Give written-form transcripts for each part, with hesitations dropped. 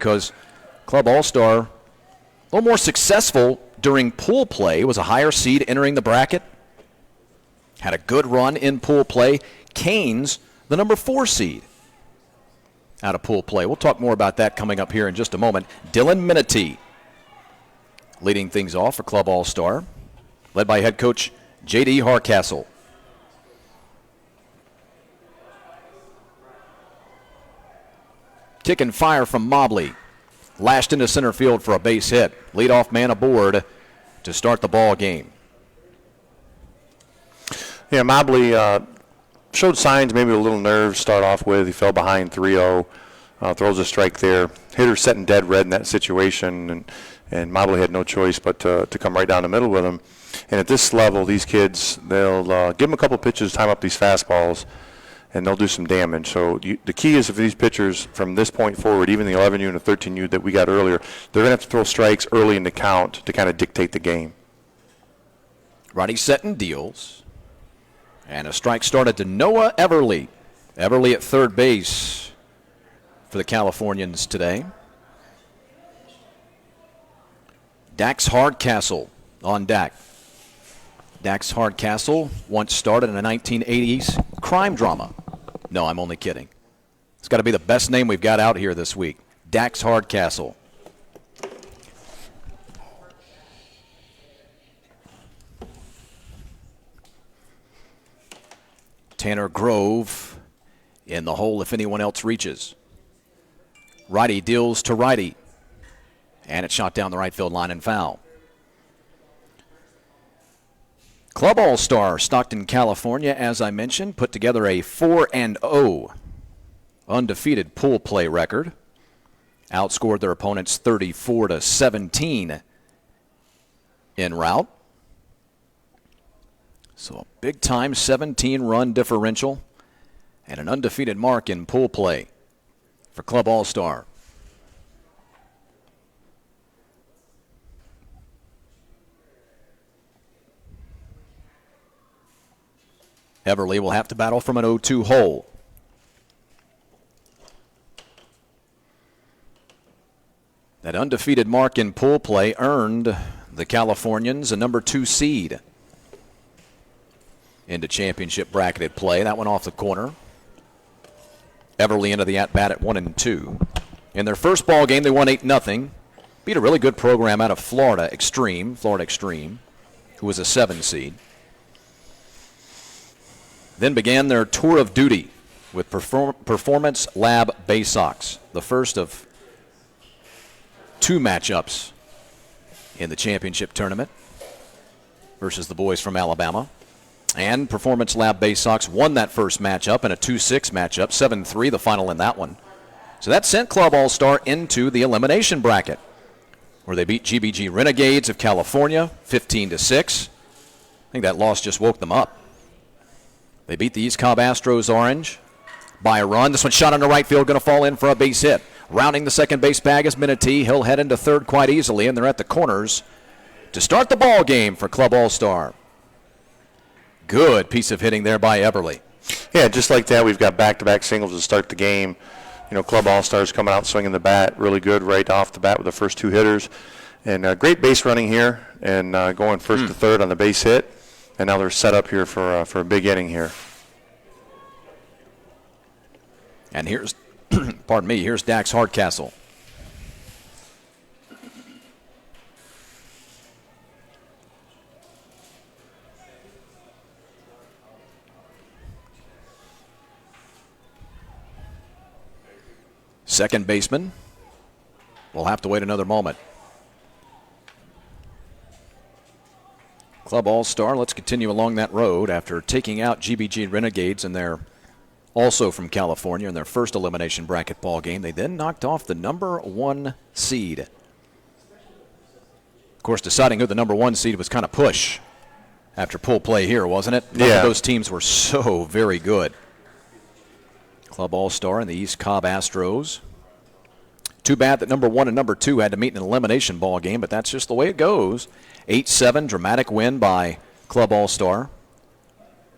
because Club All-Star a little more successful during pool play. Was a higher seed entering the bracket. Had a good run in pool play. Canes, the number 4 seed out of pool play. We'll talk more about that coming up here in just a moment. Dylan Minity leading things off for Club All-Star, led by head coach J.D. Harcastle. Kick and fire from Mobley. Lashed into center field for a base hit. Leadoff man aboard to start the ball game. Yeah, Mobley showed signs, maybe a little nerves to start off with. He fell behind 3-0, throws a strike there. Hitter setting dead red in that situation, and Mobley had no choice but to come right down the middle with him. And at this level, these kids, they'll give them a couple pitches, time up these fastballs, and they'll do some damage. So the key is for these pitchers from this point forward, even the 11U and the 13U that we got earlier, they're going to have to throw strikes early in the count to kind of dictate the game. Roddy Setton deals. And a strike started to Noah Everly. Everly at third base for the Californians today. Dax Hardcastle on deck. Dax Hardcastle once starred in a 1980s crime drama. No, I'm only kidding. It's got to be the best name we've got out here this week. Dax Hardcastle. Tanner Grove in the hole if anyone else reaches. Righty deals to righty. And it's shot down the right field line and foul. Club All-Star, Stockton, California, as I mentioned, put together a 4-0 undefeated pool play record. Outscored their opponents 34-17 en route. So a big-time 17-run differential and an undefeated mark in pool play for Club All-Star. Everly will have to battle from an 0-2 hole. That undefeated mark in pool play earned the Californians a number 2 seed into championship bracketed play. That went off the corner. Everly into the at-bat at 1-2. In their first ball game, they won 8-0. Beat a really good program out of Florida Extreme, who was a 7 seed. Then began their tour of duty with Performance Lab Bay Sox, the first of 2 matchups in the championship tournament versus the boys from Alabama. And Performance Lab Bay Sox won that first matchup in a 2-6 matchup, 7-3 the final in that one. So that sent Club All-Star into the elimination bracket, where they beat GBG Renegades of California 15-6. I think that loss just woke them up. They beat the East Cobb Astros Orange by a run. This one shot into right field, going to fall in for a base hit. Rounding the second base bag is Minity. He'll head into third quite easily, and they're at the corners to start the ball game for Club All-Star. Good piece of hitting there by Everly. Yeah, just like that, we've got back-to-back singles to start the game. You know, Club All-Stars coming out swinging the bat really good right off the bat with the first 2 hitters. And great base running here and going first to third on the base hit. And now they're set up here for a big inning here. And here's, here's Dax Hardcastle. Second baseman. We'll have to wait another moment. Club All-Star, let's continue along that road after taking out GBG Renegades, and they're also from California in their first elimination bracket ball game. They then knocked off the number 1 seed. Of course, deciding who the number 1 seed was kind of push after pool play here, wasn't it? Both of those teams were so very good. Club All-Star and the East Cobb Astros. Too bad that number 1 and number 2 had to meet in an elimination ball game, but that's just the way it goes. 8-7, dramatic win by Club All-Star.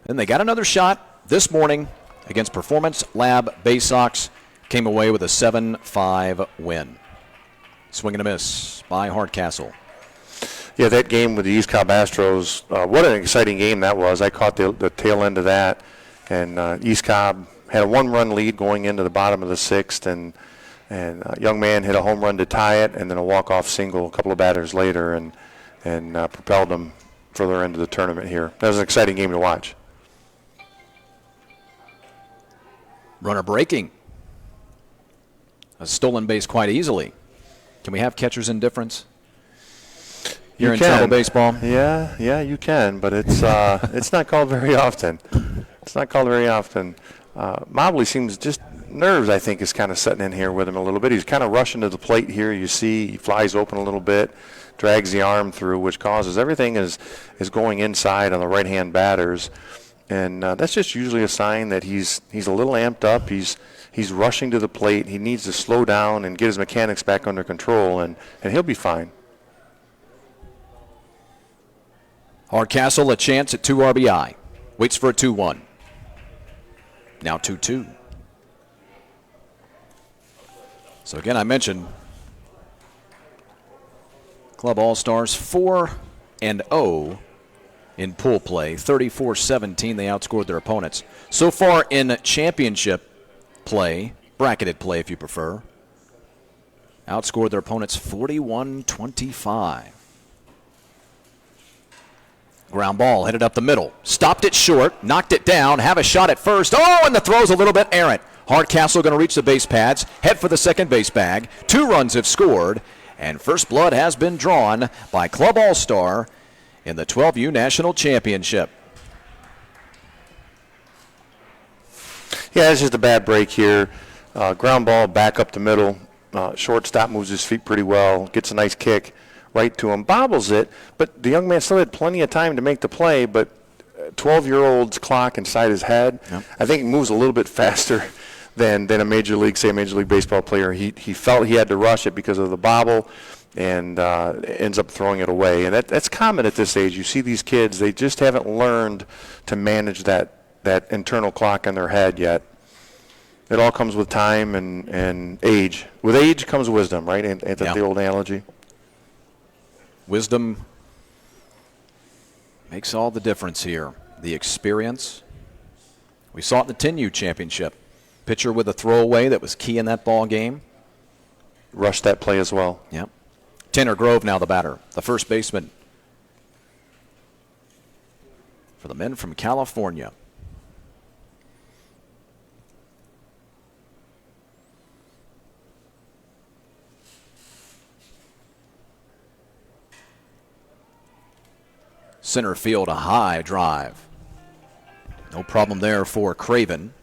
And they got another shot this morning against Performance Lab Bay Sox. Came away with a 7-5 win. Swing and a miss by Hardcastle. Yeah, that game with the East Cobb Astros, what an exciting game that was. I caught the tail end of that, and East Cobb had a one-run lead going into the bottom of the sixth, and a young man hit a home run to tie it, and then a walk-off single a couple of batters later, and propelled them further into the tournament here. That was an exciting game to watch. Runner breaking. A stolen base quite easily. Can we have catcher's indifference here in travel baseball? Yeah, you can, but it's it's not called very often. It's not called very often. Mobley seems just nerves, I think, is kind of setting in here with him a little bit. He's kind of rushing to the plate here. You see he flies open a little bit, drags the arm through, which causes everything is going inside on the right-hand batters. And that's just usually a sign that he's a little amped up. He's rushing to the plate. He needs to slow down and get his mechanics back under control, and he'll be fine. Hardcastle a chance at 2 RBI. Waits for a 2-1. Now 2-2. So again, I mentioned Club All-Stars 4-0 in pool play. 34-17 they outscored their opponents. So far in championship play, bracketed play if you prefer, outscored their opponents 41-25. Ground ball headed up the middle. Stopped it short, knocked it down, have a shot at first. Oh, and the throw's a little bit errant. Hardcastle going to reach the base pads, head for the second base bag. 2 runs have scored, and first blood has been drawn by Club All-Star in the 12U National Championship. Yeah, it's just a bad break here. Ground ball back up the middle. Shortstop moves his feet pretty well, gets a nice kick right to him, bobbles it, but the young man still had plenty of time to make the play, but 12-year-old's clock inside his head, yep. I think he moves a little bit faster than a Major League Baseball player. He felt he had to rush it because of the bobble, and ends up throwing it away. And that's common at this age. You see these kids, they just haven't learned to manage that internal clock in their head yet. It all comes with time and age. With age comes wisdom, right? Ain't that the old analogy? Wisdom makes all the difference here. The experience. We saw it in the 10U championship. Pitcher with a throwaway that was key in that ball game. Rushed that play as well. Yep. Tanner Grove now the batter, the first baseman for the men from California. Center field, a high drive. No problem there for Craven.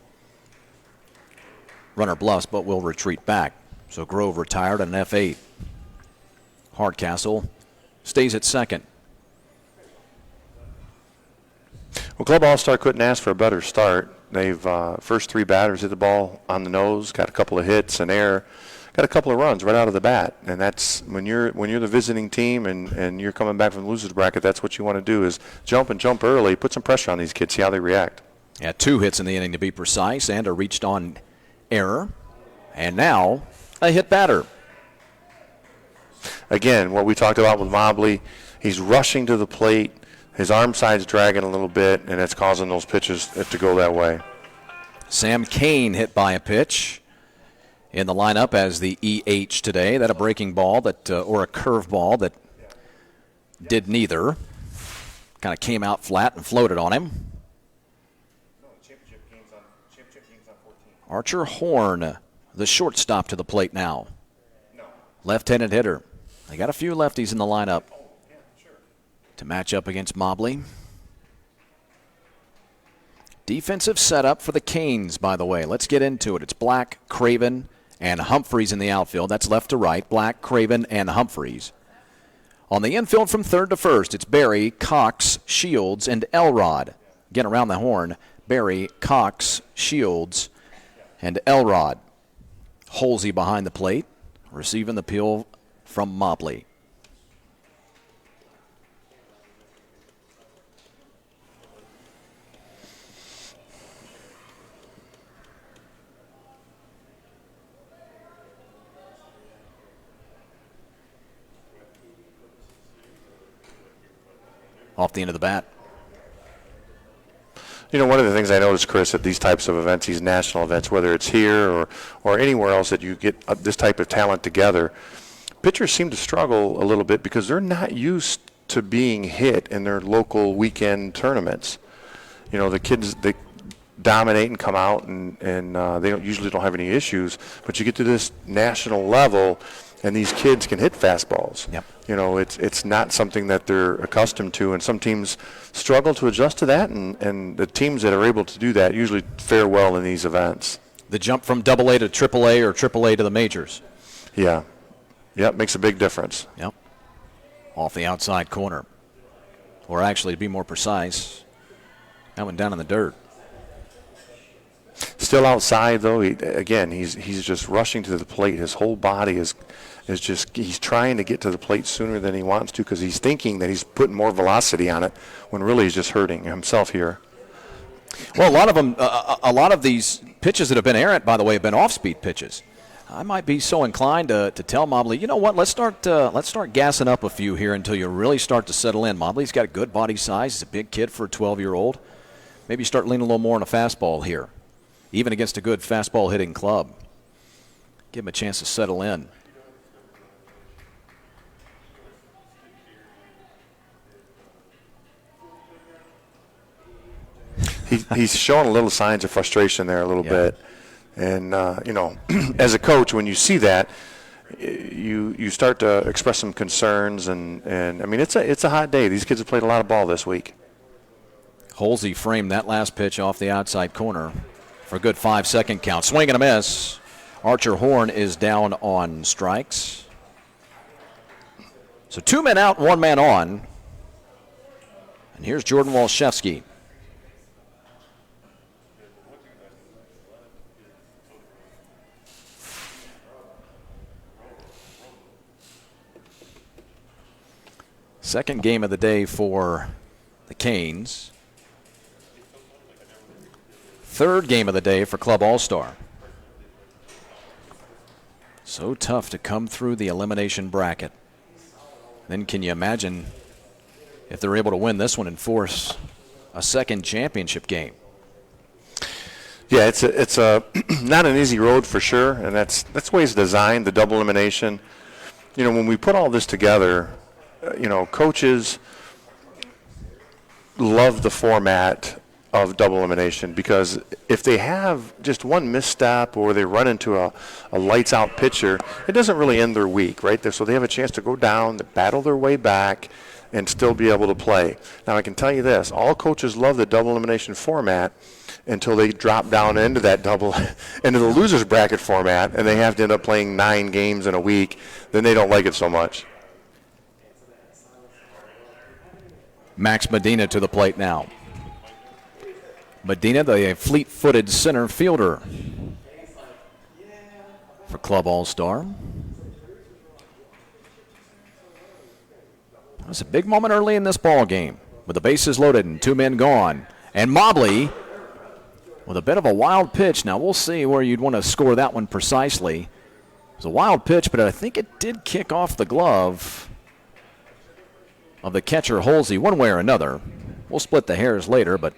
Runner bluffs, but will retreat back. So Grove retired at an F8. Hardcastle stays at second. Well, Club All-Star couldn't ask for a better start. They've first 3 batters hit the ball on the nose, got a couple of hits, an error, got a couple of runs right out of the bat. And that's when you're the visiting team and you're coming back from the losers bracket, that's what you want to do is jump early, put some pressure on these kids, see how they react. Yeah, 2 hits in the inning to be precise, and a reached on error. And now a hit batter. Again, what we talked about with Mobley, he's rushing to the plate. His arm side's dragging a little bit, and it's causing those pitches to go that way. Sam Kane hit by a pitch in the lineup as the EH today. That a breaking ball or a curve ball that did neither. Kind of came out flat and floated on him. Archer Horn, the shortstop, to the plate now. Left-handed hitter. They got a few lefties in the lineup to match up against Mobley. Defensive setup for the Canes, by the way. Let's get into it. It's Black, Craven, and Humphreys in the outfield. That's left to right. Black, Craven, and Humphreys. On the infield from third to first, it's Barry, Cox, Shields, and Elrod. Again, around the horn, Barry, Cox, Shields, and Elrod. Holsey behind the plate, receiving the peel from Mobley. off the end of the bat. One of the things I notice, Chris, at these types of events, these national events, whether it's here or anywhere else that you get this type of talent together, pitchers seem to struggle a little bit because they're not used to being hit in their local weekend tournaments. The kids, they dominate and come out, and they usually don't have any issues. But you get to this national level, and these kids can hit fastballs. Yep. It's not something that they're accustomed to, and some teams struggle to adjust to that, and the teams that are able to do that usually fare well in these events. The jump from AA to AAA or AAA to the majors. Yeah. Yep, makes a big difference. Yep. Off the outside corner. Or actually, to be more precise, that went down in the dirt. Still outside, though. He's just rushing to the plate. His whole body is just, he's trying to get to the plate sooner than he wants to because he's thinking that he's putting more velocity on it when really he's just hurting himself here. Well, a lot of these pitches that have been errant, by the way, have been off-speed pitches. I might be so inclined to tell Mobley, you know what, let's start gassing up a few here until you really start to settle in. Mobley's got a good body size. He's a big kid for a 12-year-old. Maybe start leaning a little more on a fastball here, even against a good fastball hitting club. Give him a chance to settle in. He's showing a little signs of frustration there a little bit. And, as a coach, when you see that, you start to express some concerns. And I mean, it's a hot day. These kids have played a lot of ball this week. Holsey framed that last pitch off the outside corner for a good 5-second count. Swing and a miss. Archer Horn is down on strikes. So 2 men out, 1 man on. And here's Jordan Walszewski. Second game of the day for the Canes. Third game of the day for Club All-Star. So tough to come through the elimination bracket. Then can you imagine if they're able to win this one and force a second championship game? Yeah, it's a not an easy road for sure, and that's the way it's designed, the double elimination. When we put all this together, coaches love the format of double elimination because if they have just one misstep or they run into a lights-out pitcher, it doesn't really end their week, right? So they have a chance to go down, battle their way back, and still be able to play. Now, I can tell you this. All coaches love the double elimination format until they drop down into the loser's bracket format, and they have to end up playing 9 games in a week. Then they don't like it so much. Max Medina to the plate now. Medina, the fleet-footed center fielder for Club All-Star. It was a big moment early in this ball game with the bases loaded and 2 men gone. And Mobley with a bit of a wild pitch. Now we'll see where you'd want to score that one precisely. It was a wild pitch, but I think it did kick off the glove of the catcher, Holsey, one way or another. We'll split the hairs later, but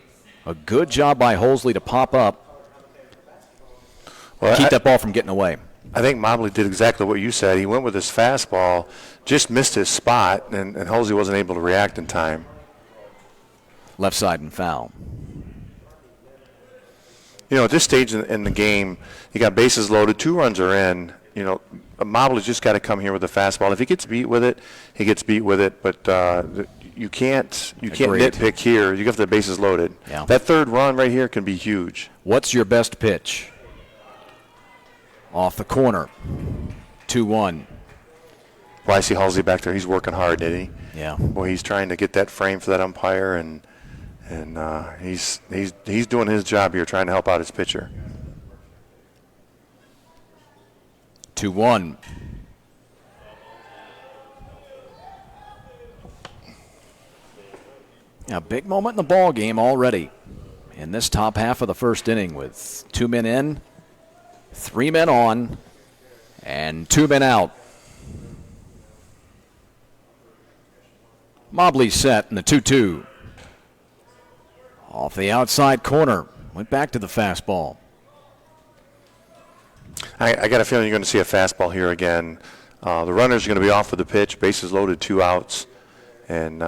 a good job by Holsey to pop up. Keep that ball from getting away. I think Mobley did exactly what you said. He went with his fastball, just missed his spot, and Holsey wasn't able to react in time. Left side and foul. At this stage in the game, you got bases loaded, 2 runs are in. Mobley's just got to come here with a fastball. If he gets beat with it, he gets beat with it. But you can't nitpick here. You have the bases loaded. Yeah. That 3rd run right here can be huge. What's your best pitch? Off the corner. 2-1. Well, I see Halsey back there. He's working hard, didn't he? Yeah. Boy, he's trying to get that frame for that umpire, and he's doing his job here, trying to help out his pitcher. 2-1. A big moment in the ball game already in this top half of the first inning with 2 men in, 3 men on, and 2 men out. Mobley set in the 2-2. Off the outside corner. Went back to the fastball. I got a feeling you're going to see a fastball here again. The runner's going to be off of the pitch, bases loaded, 2 outs. And,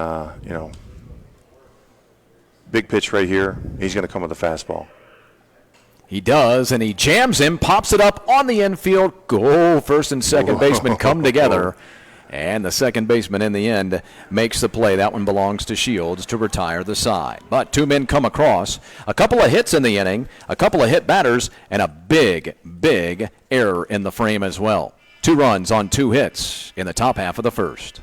big pitch right here. He's going to come with a fastball. He does, and he jams him, pops it up on the infield. Go! First and second baseman come together. And the second baseman in the end makes the play. That one belongs to Shields to retire the side. But 2 men come across. A couple of hits in the inning, a couple of hit batters, and a big, big error in the frame as well. 2 runs on 2 hits in the top half of the first.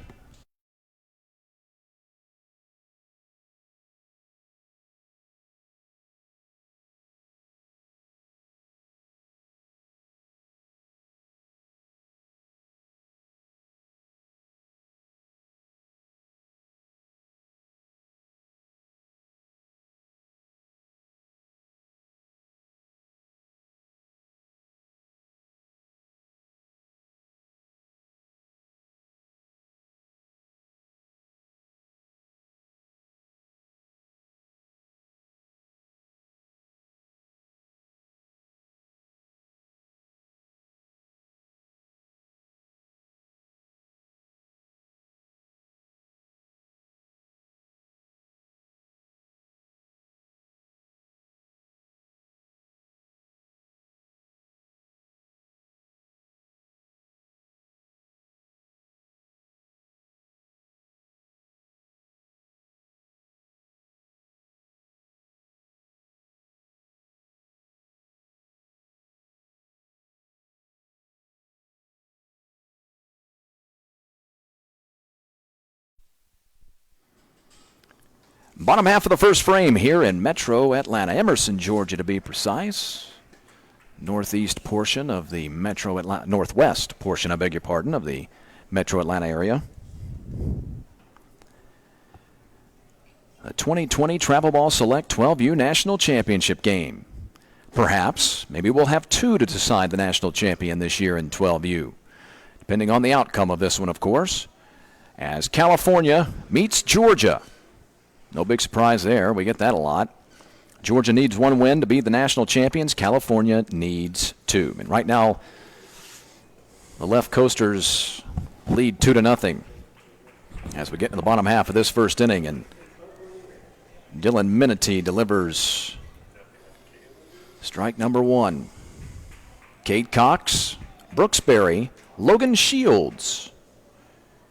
Bottom half of the first frame here in Metro Atlanta. Emerson, Georgia, to be precise. Northeast portion of the Metro Atlanta, northwest portion, I beg your pardon, of the Metro Atlanta area. The 2020 Travelball Select 12U National Championship game. Perhaps, maybe we'll have 2 to decide the national champion this year in 12U. Depending on the outcome of this one, of course. As California meets Georgia. No big surprise there. We get that a lot. Georgia needs 1 win to be the national champions. California needs 2. And right now, the left coasters lead 2-0 as we get to the bottom half of this first inning. And Dylan Minity delivers strike number 1. Kate Cox, Brooks Berry, Logan Shields.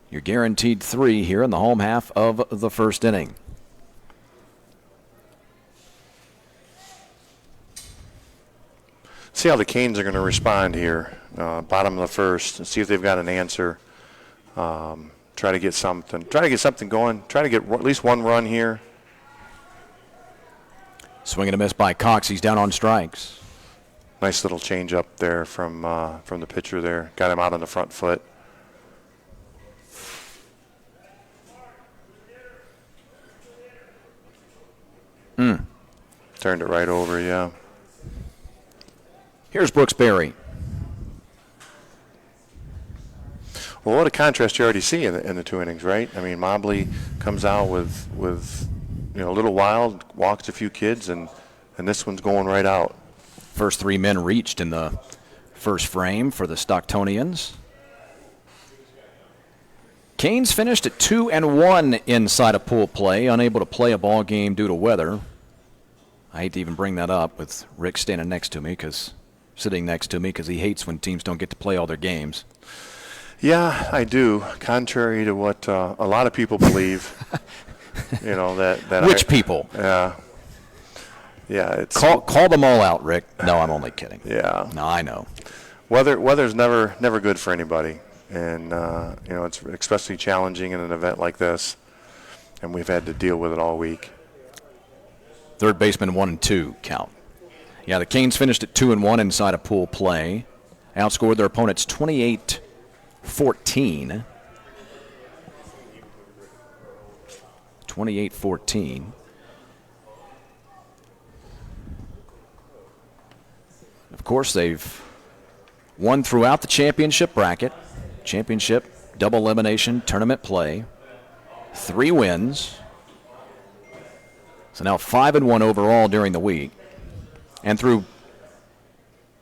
You're guaranteed 3 here in the home half of the first inning. See how the Canes are going to respond here. Bottom of the first, and see if they've got an answer. Try to get something going. Try to get at least 1 run here. Swing and a miss by Cox. He's down on strikes. Nice little change up there from the pitcher there. Got him out on the front foot. Turned it right over, yeah. Here's Brooks Berry. Well, what a contrast you already see in the 2 innings, right? I mean, Mobley comes out with a little wild, walks a few kids, and this one's going right out. First 3 men reached in the first frame for the Stocktonians. Canes finished at 2-1 inside of pool play, unable to play a ball game due to weather. I hate to even bring that up with Rick sitting next to me because he hates when teams don't get to play all their games. Yeah, I do. Contrary to what a lot of people believe, Which people? Yeah. Yeah, it's call them all out, Rick. No, I'm only kidding. Yeah. No, I know. Weather's never good for anybody, and it's especially challenging in an event like this, and we've had to deal with it all week. Third baseman 1-2 count. Yeah, the Canes finished at 2-1 inside of pool play. Outscored their opponents 28-14. 28-14. Of course, they've won throughout the championship bracket, championship, double elimination, tournament play. 3 wins. So now 5-1 overall during the week. And through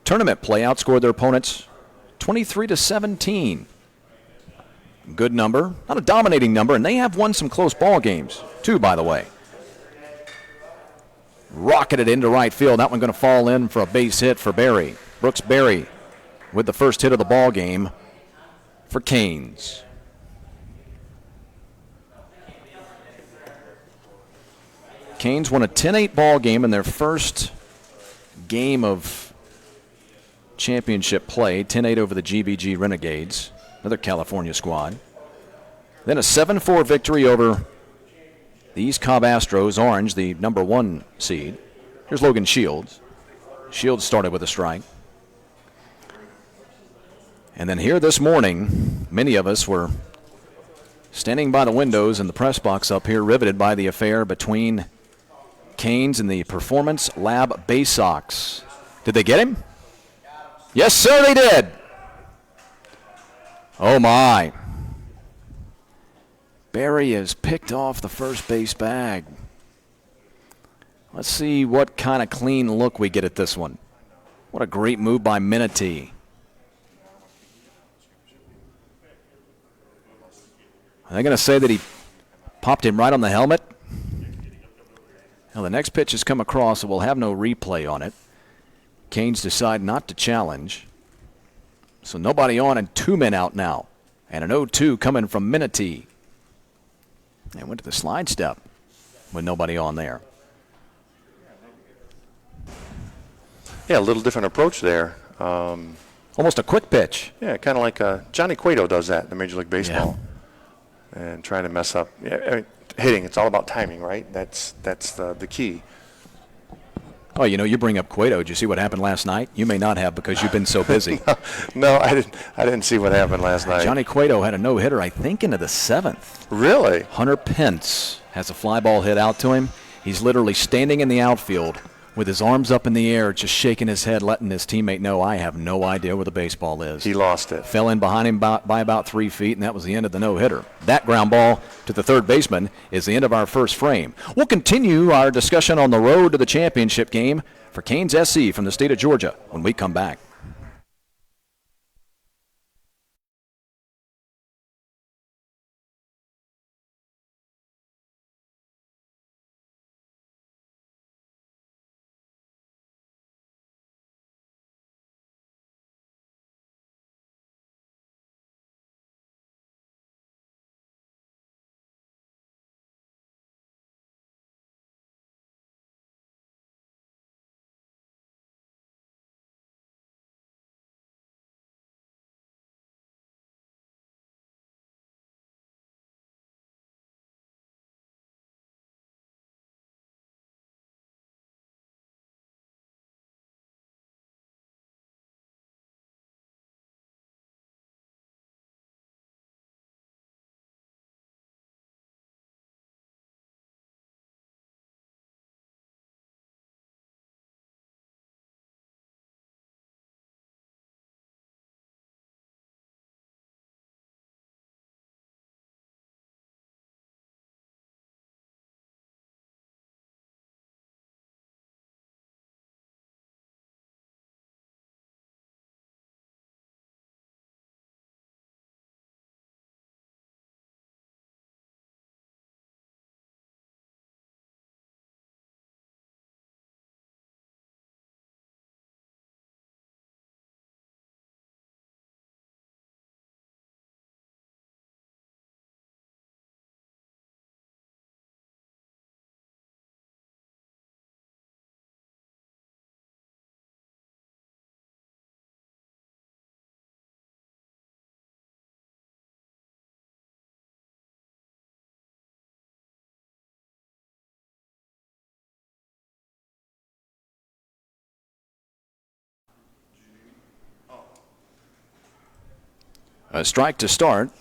tournament play, outscored their opponents 23-17. Good number. Not a dominating number, and they have won some close ball games, too, by the way. Rocketed into right field. That one going to fall in for a base hit for Berry. Brooks Berry with the first hit of the ball game for Canes. Canes won a 10-8 ball game in their first game of championship play, 10-8 over the GVG Renegades, another California squad. Then a 7-4 victory over the East Cobb Astros, Orange, the number 1 seed. Here's Logan Shields. Shields started with a strike. And then here this morning, many of us were standing by the windows in the press box up here, riveted by the affair between Canes and the Performance Lab Bay Sox. Did they get him? Yes, sir, they did. Oh, my. Berry has picked off the first base bag. Let's see what kind of clean look we get at this one. What a great move by Minity. Are they going to say that he popped him right on the helmet? Now the next pitch has come across, so we'll have no replay on it. Canes decide not to challenge. So nobody on and 2 men out now. And an 0-2 coming from Minity. And went to the slide step with nobody on there. Yeah, a little different approach there. Almost a quick pitch. Yeah, kind of like Johnny Cueto does that in Major League Baseball. Yeah. And trying to mess up. Yeah, I mean, hitting, it's all about timing, right? That's the key. Oh, you know, you bring up Cueto. Did you see what happened last night? You may not have because you've been so busy. No, I didn't see what happened last night. Johnny Cueto had a no-hitter, I think, into the 7th. Really? Hunter Pence has a fly ball hit out to him. He's literally standing in the outfield with his arms up in the air, just shaking his head, letting his teammate know, I have no idea where the baseball is. He lost it. Fell in behind him by about 3 feet, and that was the end of the no-hitter. That ground ball to the third baseman is the end of our first frame. We'll continue our discussion on the road to the championship game for Canes SC from the state of Georgia when we come back. A strike to start.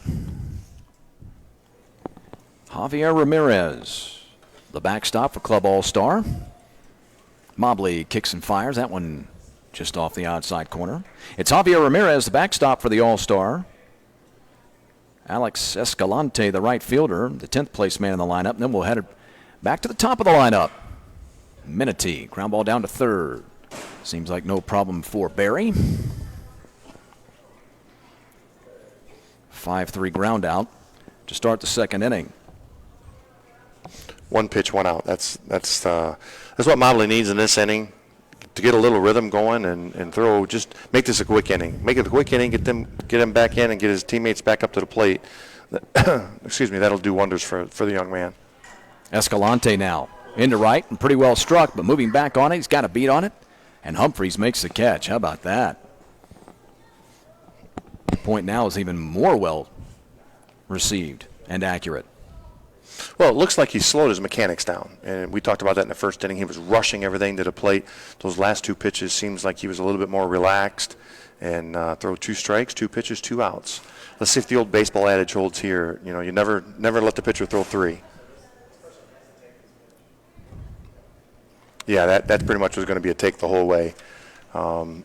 Javier Ramirez, the backstop for Club All-Star. Mobley kicks and fires. That one just off the outside corner. It's Javier Ramirez, the backstop for the All-Star. Alex Escalante, the right fielder, the 10th place man in the lineup. And then we'll head back to the top of the lineup. Minity, ground ball down to third. Seems like no problem for Barry. 5-3 ground out to start the second inning. One pitch, one out. That's what Mobley needs in this inning, to get a little rhythm going and throw. Just make this a quick inning. Make it a quick inning. Get him back in and get his teammates back up to the plate. Excuse me. That'll do wonders for the young man. Escalante now into right and pretty well struck, but moving back on it, he's got a beat on it, and Humphreys makes the catch. How about that? The point now is even more well received and accurate. Well, it looks like he slowed his mechanics down, and we talked about that in the first inning. He was rushing everything to the plate. Those last two pitches seems like he was a little bit more relaxed, and throw 2 strikes, 2 pitches, 2 outs. Let's see if the old baseball adage holds here. You know, you never let the pitcher throw 3. Yeah, that's pretty much was going to be a take the whole way.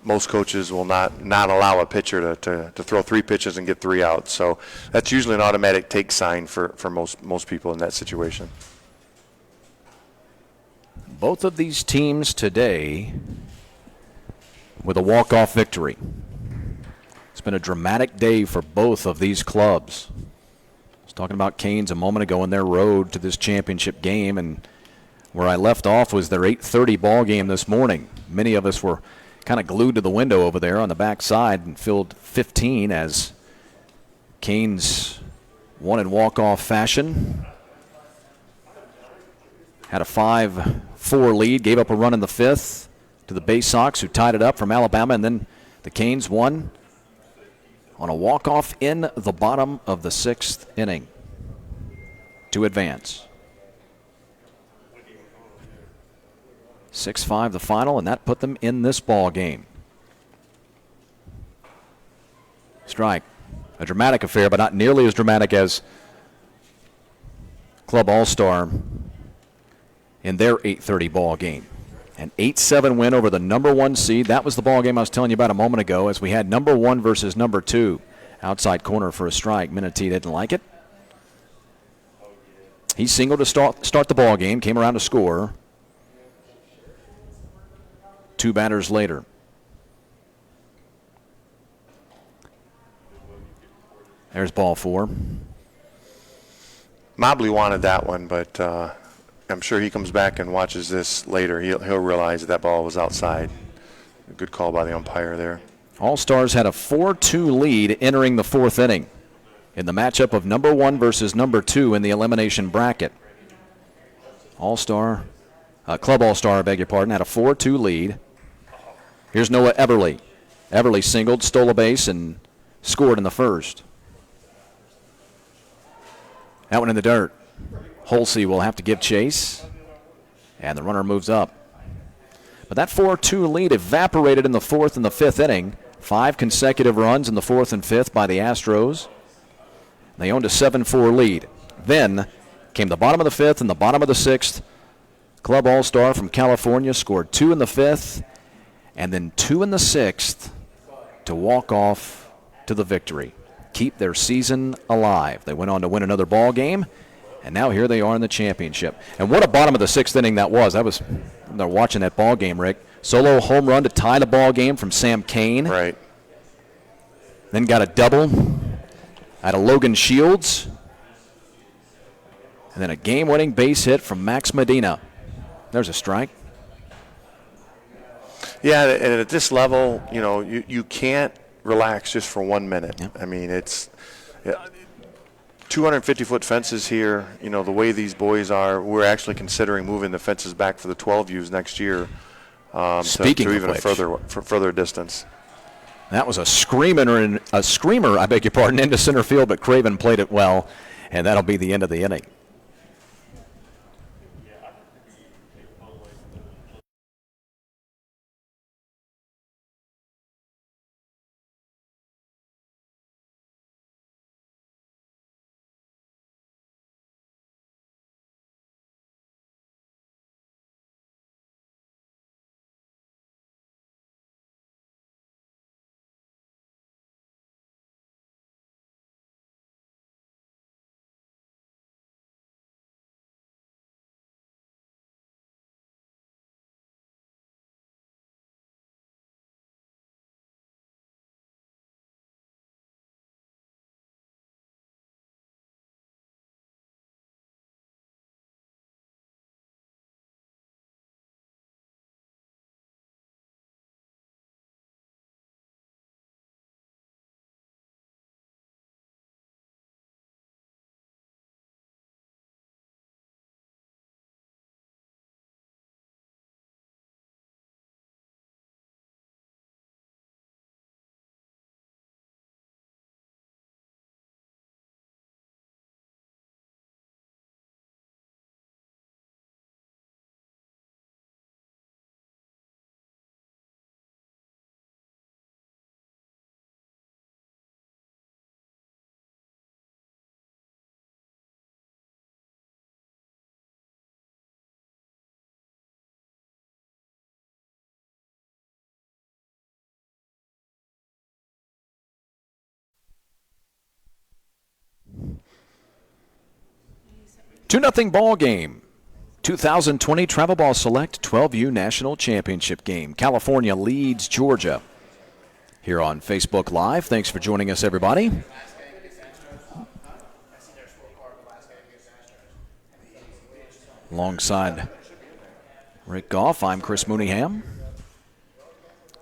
Most coaches will not allow a pitcher to throw 3 pitches and get 3 outs. So that's usually an automatic take sign for most people in that situation. Both of these teams today with a walk-off victory. It's been a dramatic day for both of these clubs. I was talking about Canes a moment ago in their road to this championship game, and where I left off was their 8:30 ball game this morning. Many of us were kind of glued to the window over there on the back side and filled 15 as Canes won in walk-off fashion. Had a 5-4 lead, gave up a run in the 5th to the Bay Sox, who tied it up from Alabama, and then the Canes won on a walk-off in the bottom of the 6th inning to advance. 6-5 the final, and that put them in this ball game. Strike. A dramatic affair, but not nearly as dramatic as Club All-Star in their 8:30 ball game. An 8-7 win over the number 1 seed. That was the ball game I was telling you about a moment ago, as we had number 1 versus number 2. Outside corner for a strike. Minity didn't like it. He singled to start the ball game, came around to score. 2 batters later. There's ball 4. Mobley wanted that one, but I'm sure he comes back and watches this later. He'll realize that ball was outside. A good call by the umpire there. All-Stars had a 4-2 lead entering the 4th inning in the matchup of number 1 versus number 2 in the elimination bracket. Club All-Star, I beg your pardon, had a 4-2 lead. Here's Noah Everly. Everly singled, stole a base, and scored in the 1st. That one in the dirt. Holsey will have to give chase, and the runner moves up. But that 4-2 lead evaporated in the 4th and the 5th inning. 5 consecutive runs in the 4th and 5th by the Astros. They owned a 7-4 lead. Then came the bottom of the 5th and the bottom of the 6th. Club All-Star from California scored 2 in the 5th and then 2 in the 6th to walk off to the victory. Keep their season alive. They went on to win another ball game, and now here they are in the championship. And what a bottom of the 6th inning that was. They're watching that ball game, Rick. Solo home run to tie the ball game from Sam Cain. Right. Then got a double out of Logan Shields. And then a game-winning base hit from Max Medina. There's a strike. Yeah, and at this level, you can't relax just for 1 minute. Yep. I mean, it's 250-foot fences here. The way these boys are, we're actually considering moving the fences back for the 12Us next year. Speaking to of even which, further distance. That was a screamer, I beg your pardon, into center field, but Craven played it well, and that'll be the end of the inning. 2-0 ball game. 2020 Travelball Select 12U National Championship game. California leads Georgia. Here on Facebook Live. Thanks for joining us, everybody. Alongside Rick Goff, I'm Chris Mooneyham.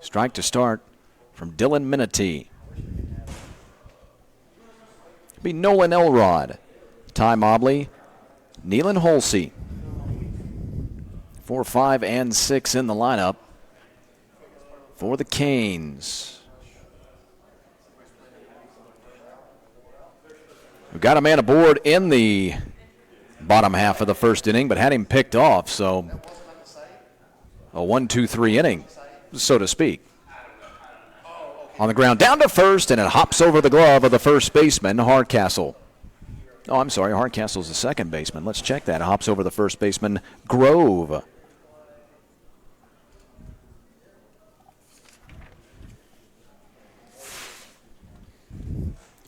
Strike to start from Dylan Minity. Be Nolan Elrod, Ty Mobley, Neelan Holsey. 4, 5, and 6 in the lineup for the Canes. We've got a man aboard in the bottom half of the first inning, but had him picked off, so a 1-2-3 inning, so to speak. On the ground, down to first, and it hops over the glove of the first baseman, Hardcastle. Oh, I'm sorry, Hardcastle's the second baseman. Let's check that. It hops over the first baseman, Grove.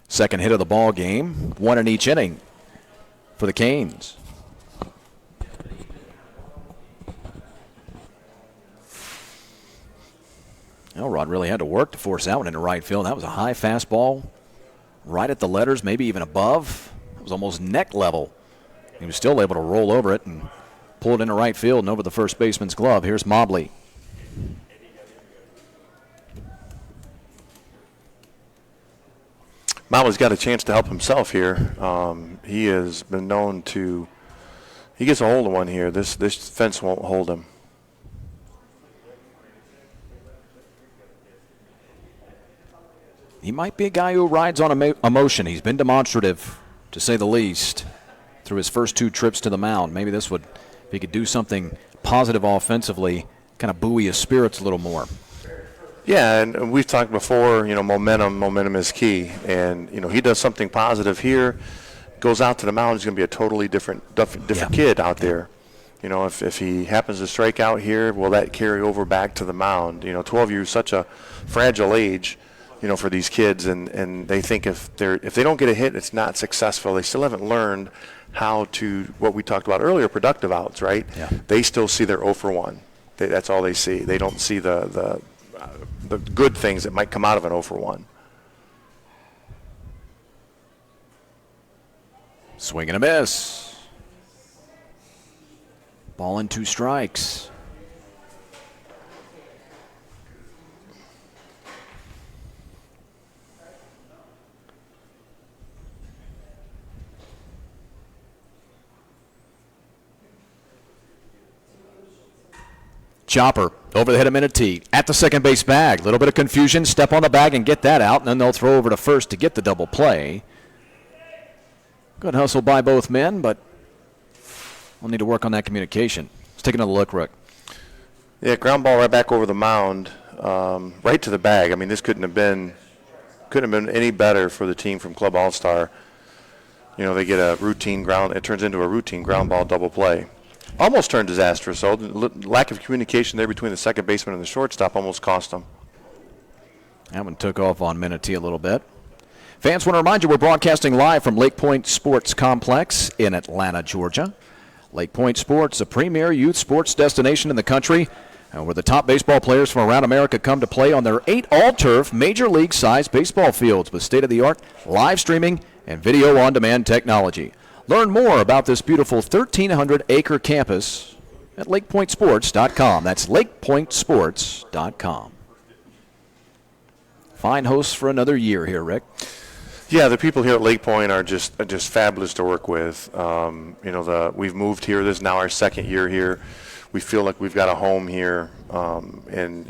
Second hit of the ball game, one in each inning for the Canes. Elrod really had to work to force that one into right field. That was a high fastball, right at the letters, maybe even above. It was almost neck level. He was still able to roll over it and pull it into right field and over the first baseman's glove. Here's Mobley. Mobley's got a chance to help himself here. He has been known to, he gets a hold of one here. This fence won't hold him. He might be a guy who rides on emotion. He's been demonstrative, to say the least, through his first 2 trips to the mound. Maybe this would, if he could do something positive offensively, kind of buoy his spirits a little more. Yeah, and we've talked before, momentum is key. And, he does something positive here, goes out to the mound, he's going to be a totally different kid out there. If he happens to strike out here, will that carry over back to the mound? 12U is such a fragile age, for these kids, and they think if they don't get a hit, it's not successful. They still haven't learned how to, what we talked about earlier, productive outs, right? Yeah. They still see their 0 for 1. That's all they see. They don't see the good things that might come out of an 0 for 1. Swing and a miss. Ball and 2 strikes. Chopper over the head of Minity at the second base bag. A little bit of confusion. Step on the bag and get that out, and then they'll throw over to first to get the double play. Good hustle by both men, but we'll need to work on that communication. Let's take another look, Rick. Yeah, ground ball right back over the mound, right to the bag. I mean, this couldn't have been any better for the team from Club All-Star. They get a routine ground. It turns into a routine ground ball double play. Almost turned disastrous, so the lack of communication there between the second baseman and the shortstop almost cost him. That one took off on Minity a little bit. Fans, want to remind you we're broadcasting live from Lake Point Sports Complex in Atlanta, Georgia. Lake Point Sports, a premier youth sports destination in the country, where the top baseball players from around America come to play on their 8 all-turf, major league-sized baseball fields with state-of-the-art live streaming and video on-demand technology. Learn more about this beautiful 1,300-acre campus at lakepointsports.com. That's lakepointsports.com. Fine hosts for another year here, Rick. Yeah, the people here at Lake Point are just fabulous to work with. We've moved here. This is now our second year here. We feel like we've got a home here, and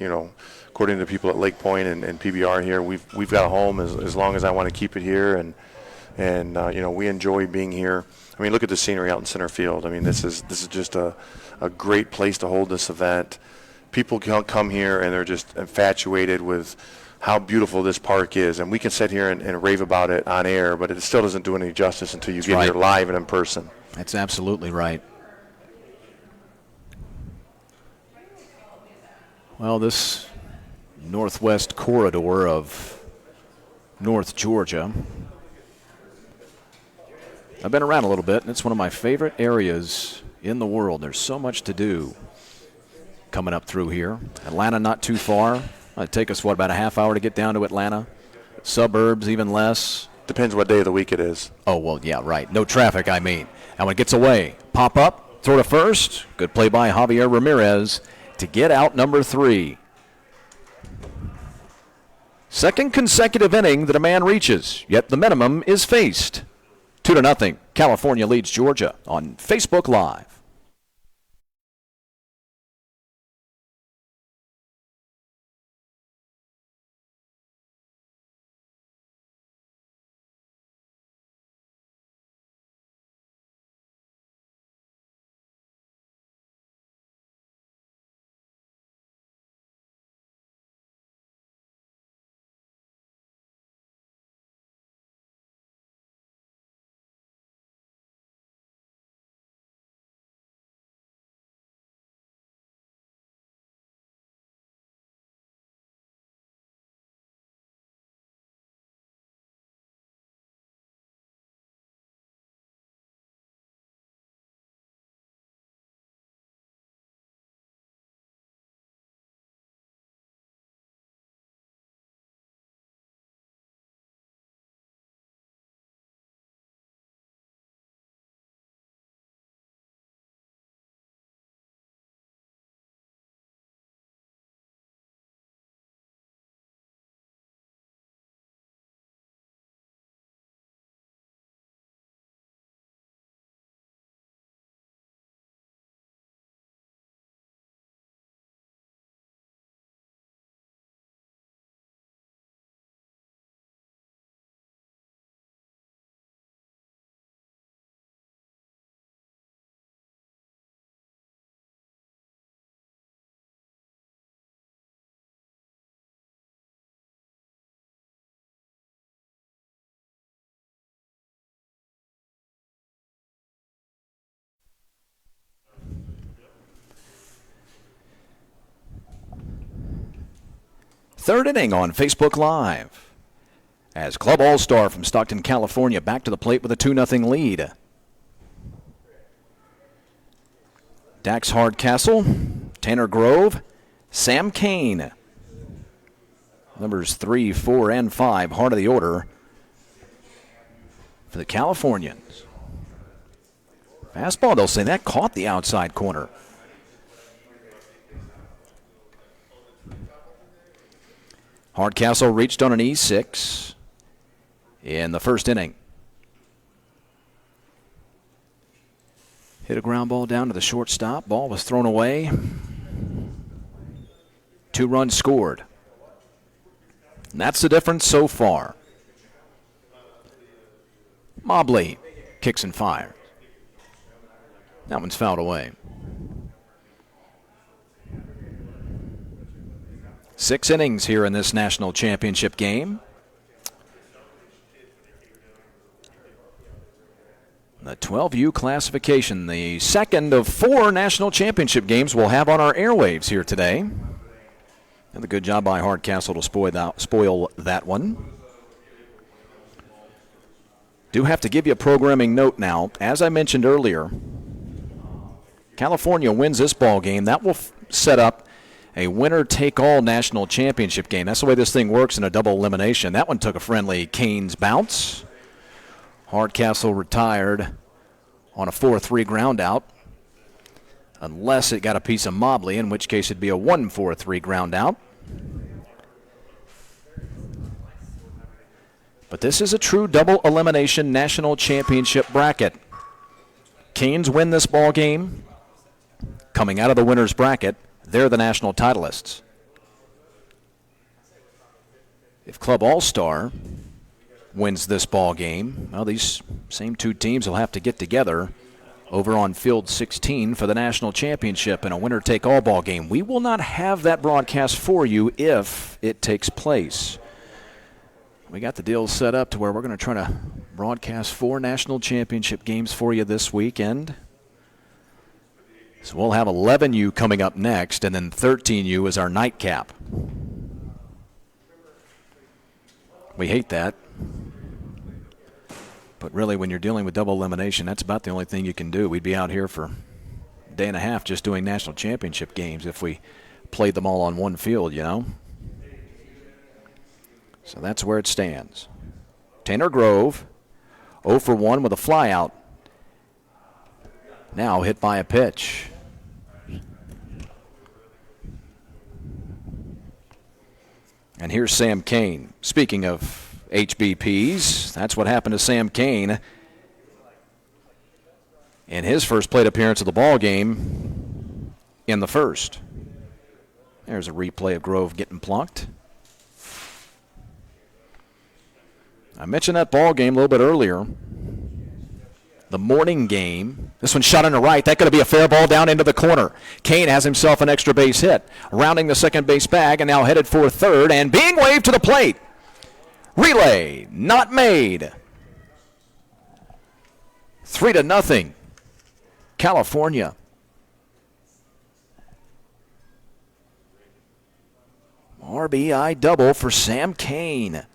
according to the people at Lake Point and PBR here, we've got a home as long as I want to keep it here, and we enjoy being here. I mean, look at the scenery out in center field. I mean, this is just a great place to hold this event. People can come here and they're just infatuated with how beautiful this park is, and we can sit here and rave about it on air, but it still doesn't do any justice until you get here live and in person. That's absolutely right. Well, this northwest corridor of North Georgia I've been around a little bit, and it's one of my favorite areas in the world. There's so much to do coming up through here. Atlanta not too far. It'd take us, about a half hour to get down to Atlanta? Suburbs, even less. Depends what day of the week it is. Oh, well, yeah, right. No traffic, I mean. And when it gets away, pop up, throw to first. Good play by Javier Ramirez to get out number 3. Second consecutive inning that a man reaches, yet the minimum is faced. 2-0. California leads Georgia on Facebook Live. Third inning on Facebook Live. As Club All-Star from Stockton, California, back to the plate with a 2-0 lead. Dax Hardcastle, Tanner Grove, Sam Kane. Numbers 3, 4, and 5, heart of the order for the Californians. Fastball, they'll say that caught the outside corner. Hardcastle reached on an E6 in the first inning. Hit a ground ball down to the shortstop. Ball was thrown away. 2 runs scored. And that's the difference so far. Mobley kicks and fires. That one's fouled away. 6 innings here in this national championship game. The 12U classification, the second of 4 national championship games we'll have on our airwaves here today. And a good job by Hardcastle to spoil that one. Do have to give you a programming note now. As I mentioned earlier, California wins this ball game. That will set up a winner-take-all national championship game. That's the way this thing works in a double elimination. That one took a friendly Canes bounce. Hardcastle retired on a 4-3 ground out, unless it got a piece of Mobley, in which case it'd be a 1-4-3 ground out. But this is a true double elimination national championship bracket. Canes win this ball game. Coming out of the winner's bracket, they're the national titleists. If Club All-Star wins this ball game, well, these same 2 teams will have to get together over on Field 16 for the national championship in a winner-take-all ball game. We will not have that broadcast for you if it takes place. We got the deal set up to where we're going to try to broadcast 4 national championship games for you this weekend. So we'll have 11U coming up next, and then 13U is our nightcap. We hate that. But really, when you're dealing with double elimination, that's about the only thing you can do. We'd be out here for a day and a half just doing national championship games if we played them all on one field, you know? So that's where it stands. Tanner Grove, 0 for 1 with a flyout. Now hit by a pitch. And here's Sam Kane. Speaking of HBPs, that's what happened to Sam Kane in his first plate appearance of the ball game in the first. There's a replay of Grove getting plunked. I mentioned that ball game a little bit earlier. The morning game. This one shot on the right. That going to be a fair ball down into the corner. Kane has himself an extra base hit. Rounding the second base bag and now headed for third and being waved to the plate. Relay not made. 3-0. California. RBI double for Sam Kane.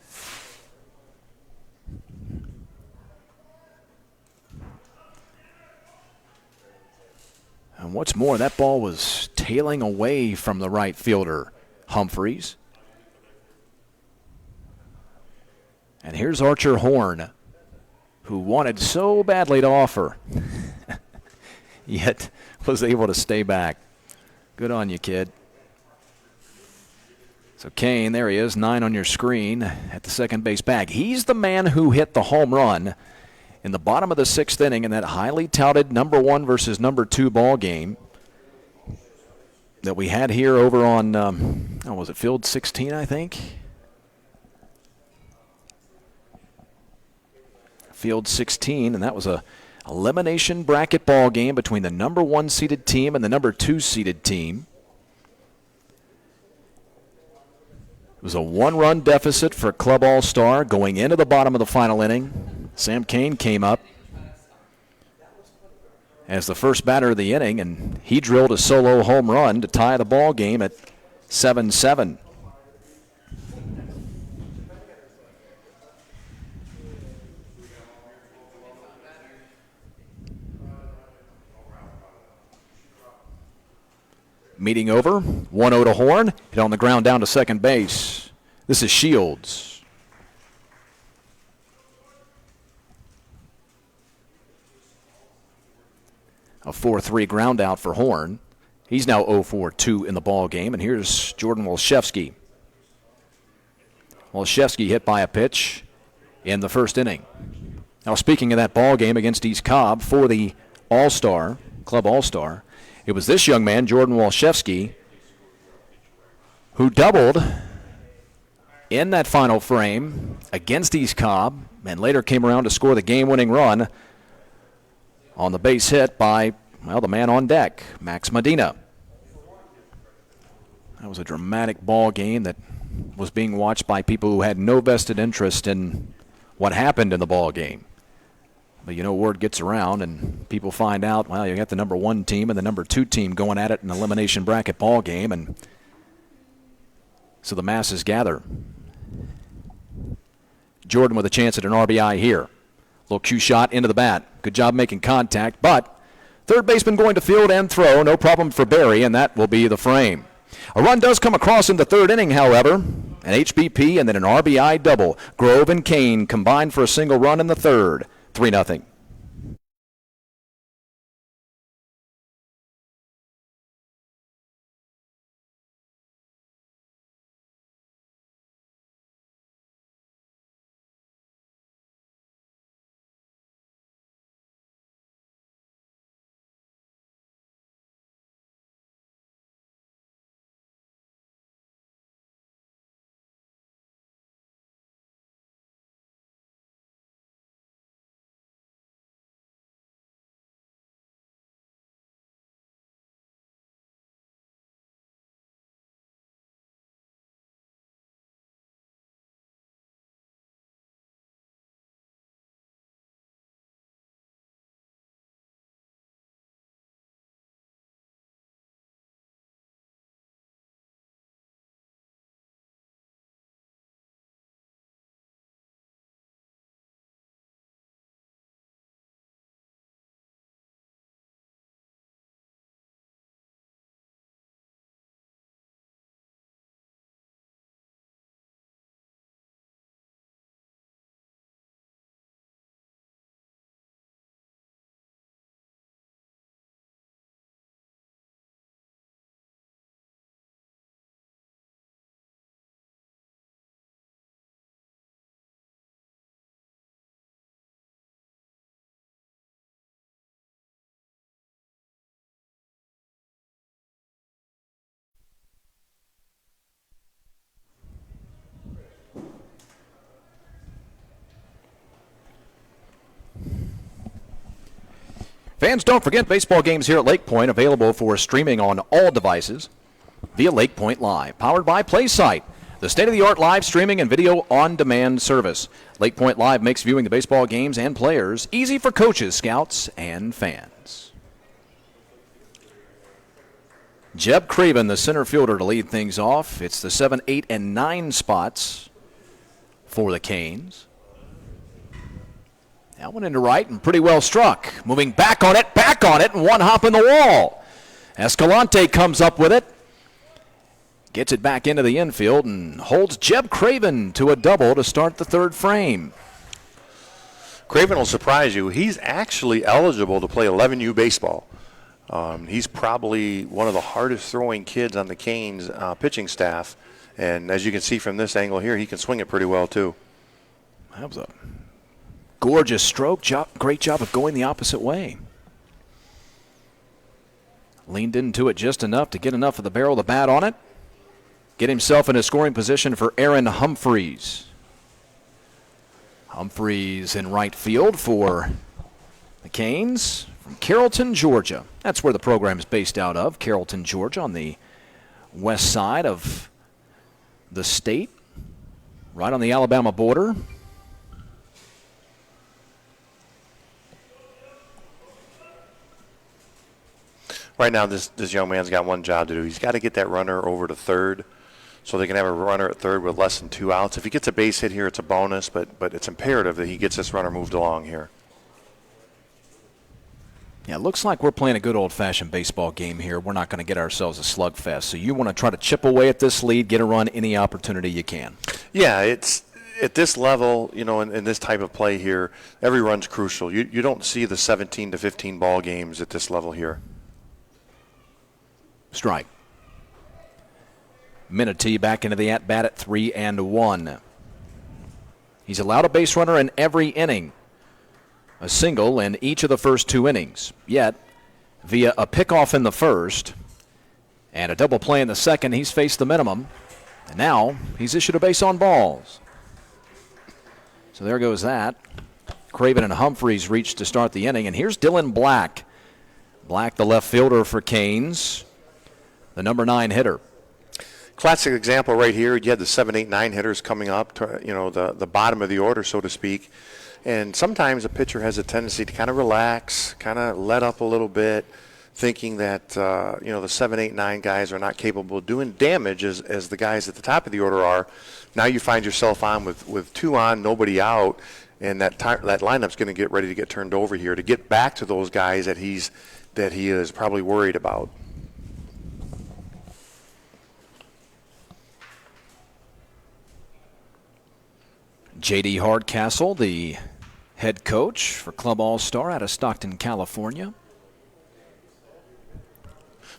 And what's more, that ball was tailing away from the right fielder, Humphreys. And here's Archer Horn, who wanted so badly to offer, yet was able to stay back. Good on you, kid. So Kane, there he is, 9 on your screen at the second base bag. He's the man who hit the home run in the bottom of the 6th inning in that highly touted number 1 versus number 2 ball game that we had here over on, was it field 16, I think? Field 16, and that was a elimination bracket ball game between the number 1 seeded team and the number 2 seeded team. It was a 1-run deficit for Club All-Star going into the bottom of the final inning. Sam Kane came up as the first batter of the inning, and he drilled a solo home run to tie the ball game at 7-7. Meeting over, 1-0 to Horn, hit on the ground down to second base. This is Shields. A 4-3 ground out for Horn. He's now 0-for-2 in the ball game, and here's Jordan Wolszewski. Wolszewski hit by a pitch in the first inning. Now, speaking of that ball game against East Cobb for the All-Star, Club All-Star, it was this young man, Jordan Wolszewski, who doubled in that final frame against East Cobb and later came around to score the game-winning run on the base hit by, well, the man on deck, Max Medina. That was a dramatic ball game that was being watched by people who had no vested interest in what happened in the ball game. But, you know, word gets around and people find out, well, you got the number 1 team and the number 2 team going at it in an elimination bracket ball game, and so the masses gather. Jordan with a chance at an RBI here. Little cue shot into the bat. Good job making contact, but third baseman going to field and throw. No problem for Barry, and that will be the frame. A run does come across in the third inning, however. An HBP and then an RBI double. Grove and Kane combined for a single run in the third. 3-0. Fans, don't forget baseball games here at Lake Point, available for streaming on all devices via Lake Point Live, powered by PlaySite, the state-of-the-art live streaming and video on-demand service. Lake Point Live makes viewing the baseball games and players easy for coaches, scouts, and fans. Jeb Craven, the center fielder, to lead things off. It's the 7, 8, and 9 spots for the Canes. That one into right and pretty well struck. Moving back on it, and one hop in the wall. Escalante comes up with it. Gets it back into the infield and holds Jeb Craven to a double to start the third frame. Craven will surprise you. He's actually eligible to play 11U baseball. He's probably one of the hardest throwing kids on the Canes pitching staff. And as you can see from this angle here, he can swing it pretty well too. That was a gorgeous stroke. Great job of going the opposite way. Leaned into it just enough to get enough of the barrel of the bat on it. Get himself in a scoring position for Aaron Humphreys. Humphreys in right field for the Canes from Carrollton, Georgia. That's where the program is based out of, Carrollton, Georgia, on the west side of the state, right on the Alabama border. Right now, this young man's got one job to do. He's got to get that runner over to third so they can have a runner at third with less than 2 outs. If he gets a base hit here, it's a bonus, but it's imperative that he gets this runner moved along here. Yeah, it looks like we're playing a good old-fashioned baseball game here. We're not going to get ourselves a slugfest. So you want to try to chip away at this lead, get a run any opportunity you can. Yeah, it's at this level, in this type of play here, every run's crucial. You don't see the 17 to 15 ball games at this level here. Strike. Minute back into the at-bat at 3-1. He's allowed a base runner in every inning. A single in each of the first 2 innings. Yet, via a pickoff in the first and a double play in the second, he's faced the minimum. And now he's issued a base on balls. So there goes that. Craven and Humphreys reach to start the inning. And here's Dylan Black. Black, the left fielder for Canes, the number 9 hitter. Classic example right here. You had the 7, 8, 9 hitters coming up to, the bottom of the order, so to speak. And sometimes a pitcher has a tendency to kind of relax, kind of let up a little bit, thinking that, the 7, 8, 9 guys are not capable of doing damage as the guys at the top of the order are. Now you find yourself on with 2 on, nobody out, and that lineup's going to get ready to get turned over here to get back to those guys that he is probably worried about. J.D. Hardcastle, the head coach for Club All-Star out of Stockton, California.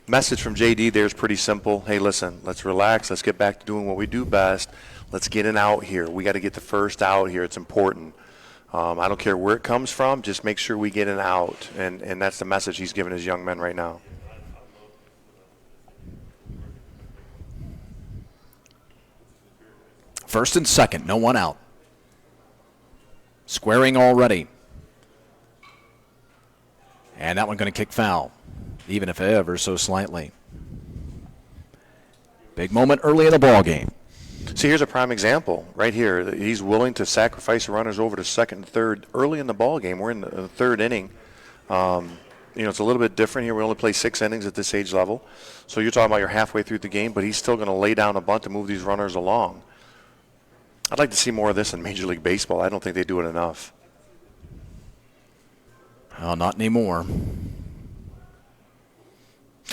Message from J.D. there is pretty simple. Hey, listen, let's relax. Let's get back to doing what we do best. Let's get an out here. We got to get the first out here. It's important. I don't care where it comes from. Just make sure we get an out. And that's the message he's giving his young men right now. First and second, no one out. Squaring already. And that one going to kick foul, even if ever so slightly. Big moment early in the ball game. See, here's a prime example right here. He's willing to sacrifice the runners over to second and third early in the ball game. We're in the third inning. It's a little bit different here. We only play 6 innings at this age level. So you're talking about you're halfway through the game, but he's still going to lay down a bunt to move these runners along. I'd like to see more of this in Major League Baseball. I don't think they do it enough. Well, not anymore.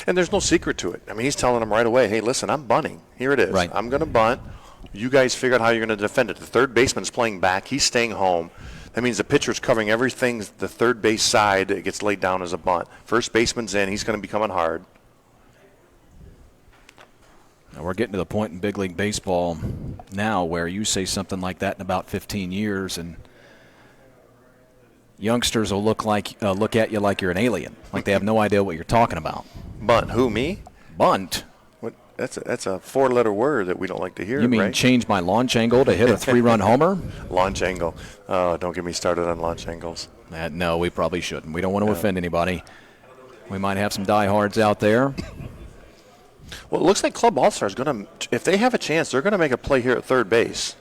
And there's no secret to it. I mean, he's telling them right away, hey, listen, I'm bunting. Here it is. Right. I'm going to bunt. You guys figure out how you're going to defend it. The third baseman's playing back. He's staying home. That means the pitcher's covering everything the third base side that gets laid down as a bunt. First baseman's in. He's going to be coming hard. Now we're getting to the point in big league baseball now where you say something like that in about 15 years and youngsters will look at you like you're an alien, like they have no idea what you're talking about. Bunt. Who, me? Bunt? What? That's a four-letter word that we don't like to hear, You mean right? change my launch angle to hit a 3-run homer? Launch angle. Don't get me started on launch angles. No, we probably shouldn't. We don't want to offend anybody. We might have some diehards out there. Well, it looks like Club All-Star is going to, if they have a chance, they're going to make a play here at third base.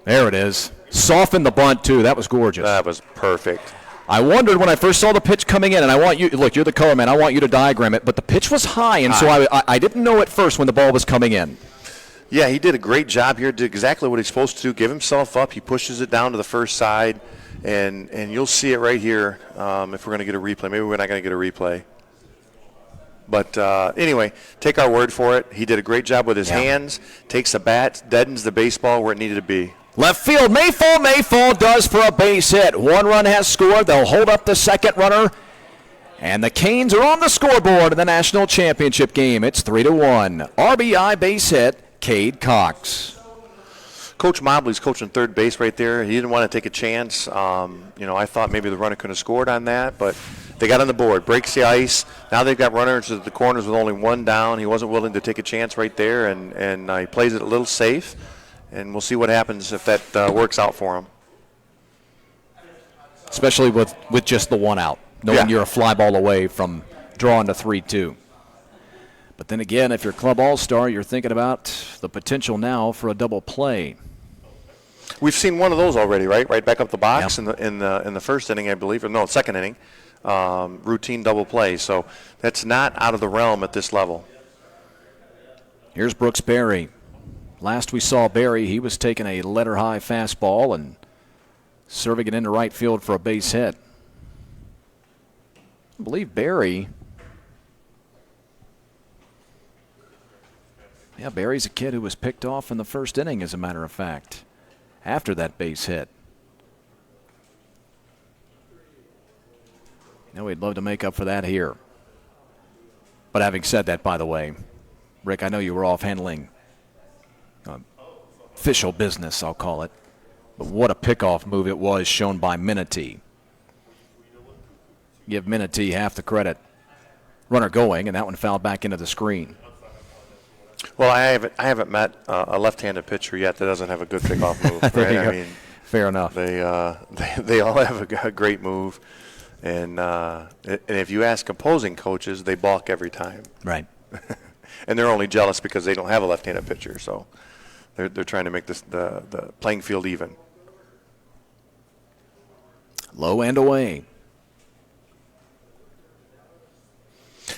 There it is. Soften the bunt, too. That was gorgeous. That was perfect. I wondered when I first saw the pitch coming in, and I want you, look, you're the color man, I want you to diagram it, but the pitch was high, and so I didn't know at first when the ball was coming in. Yeah, he did a great job here, did exactly what he's supposed to do, give himself up. He pushes it down to the first side, and you'll see it right here if we're going to get a replay. Maybe we're not going to get a replay. But anyway, take our word for it. He did a great job with his hands, takes the bat, deadens the baseball where it needed to be. Left field, Mayfall does for a base hit. 1 run has scored. They'll hold up the second runner. And the Canes are on the scoreboard in the national championship game. It's 3-1. RBI base hit, Cade Cox. Coach Mobley's coaching third base right there. He didn't want to take a chance. I thought maybe the runner could have scored on that, but they got on the board, breaks the ice. Now they've got runners at the corners with only 1 down. He wasn't willing to take a chance right there, and he plays it a little safe. And we'll see what happens if that works out for him. Especially with just the 1 out, knowing you're a fly ball away from drawing to 3-2. But then again, if you're Club All-Star, you're thinking about the potential now for a double play. We've seen one of those already, right? Right back up the box in the first inning, I believe, or no, second inning, routine double play. So that's not out of the realm at this level. Here's Brooks Berry. Last we saw Berry, he was taking a letter-high fastball and serving it into right field for a base hit. I believe Berry. Yeah, Berry's a kid who was picked off in the first inning, as a matter of fact, after that base hit. We'd love to make up for that here. But having said that, by the way, Rick, I know you were off handling official business, I'll call it. But what a pickoff move it was shown by Minity. Give Minity half the credit. Runner going, and that one fouled back into the screen. Well, I haven't met a left-handed pitcher yet that doesn't have a good pickoff move. Right? I mean, fair enough. They all have a great move, and if you ask opposing coaches, they balk every time. Right. And they're only jealous because they don't have a left-handed pitcher, so they're trying to make the playing field even. Low and away.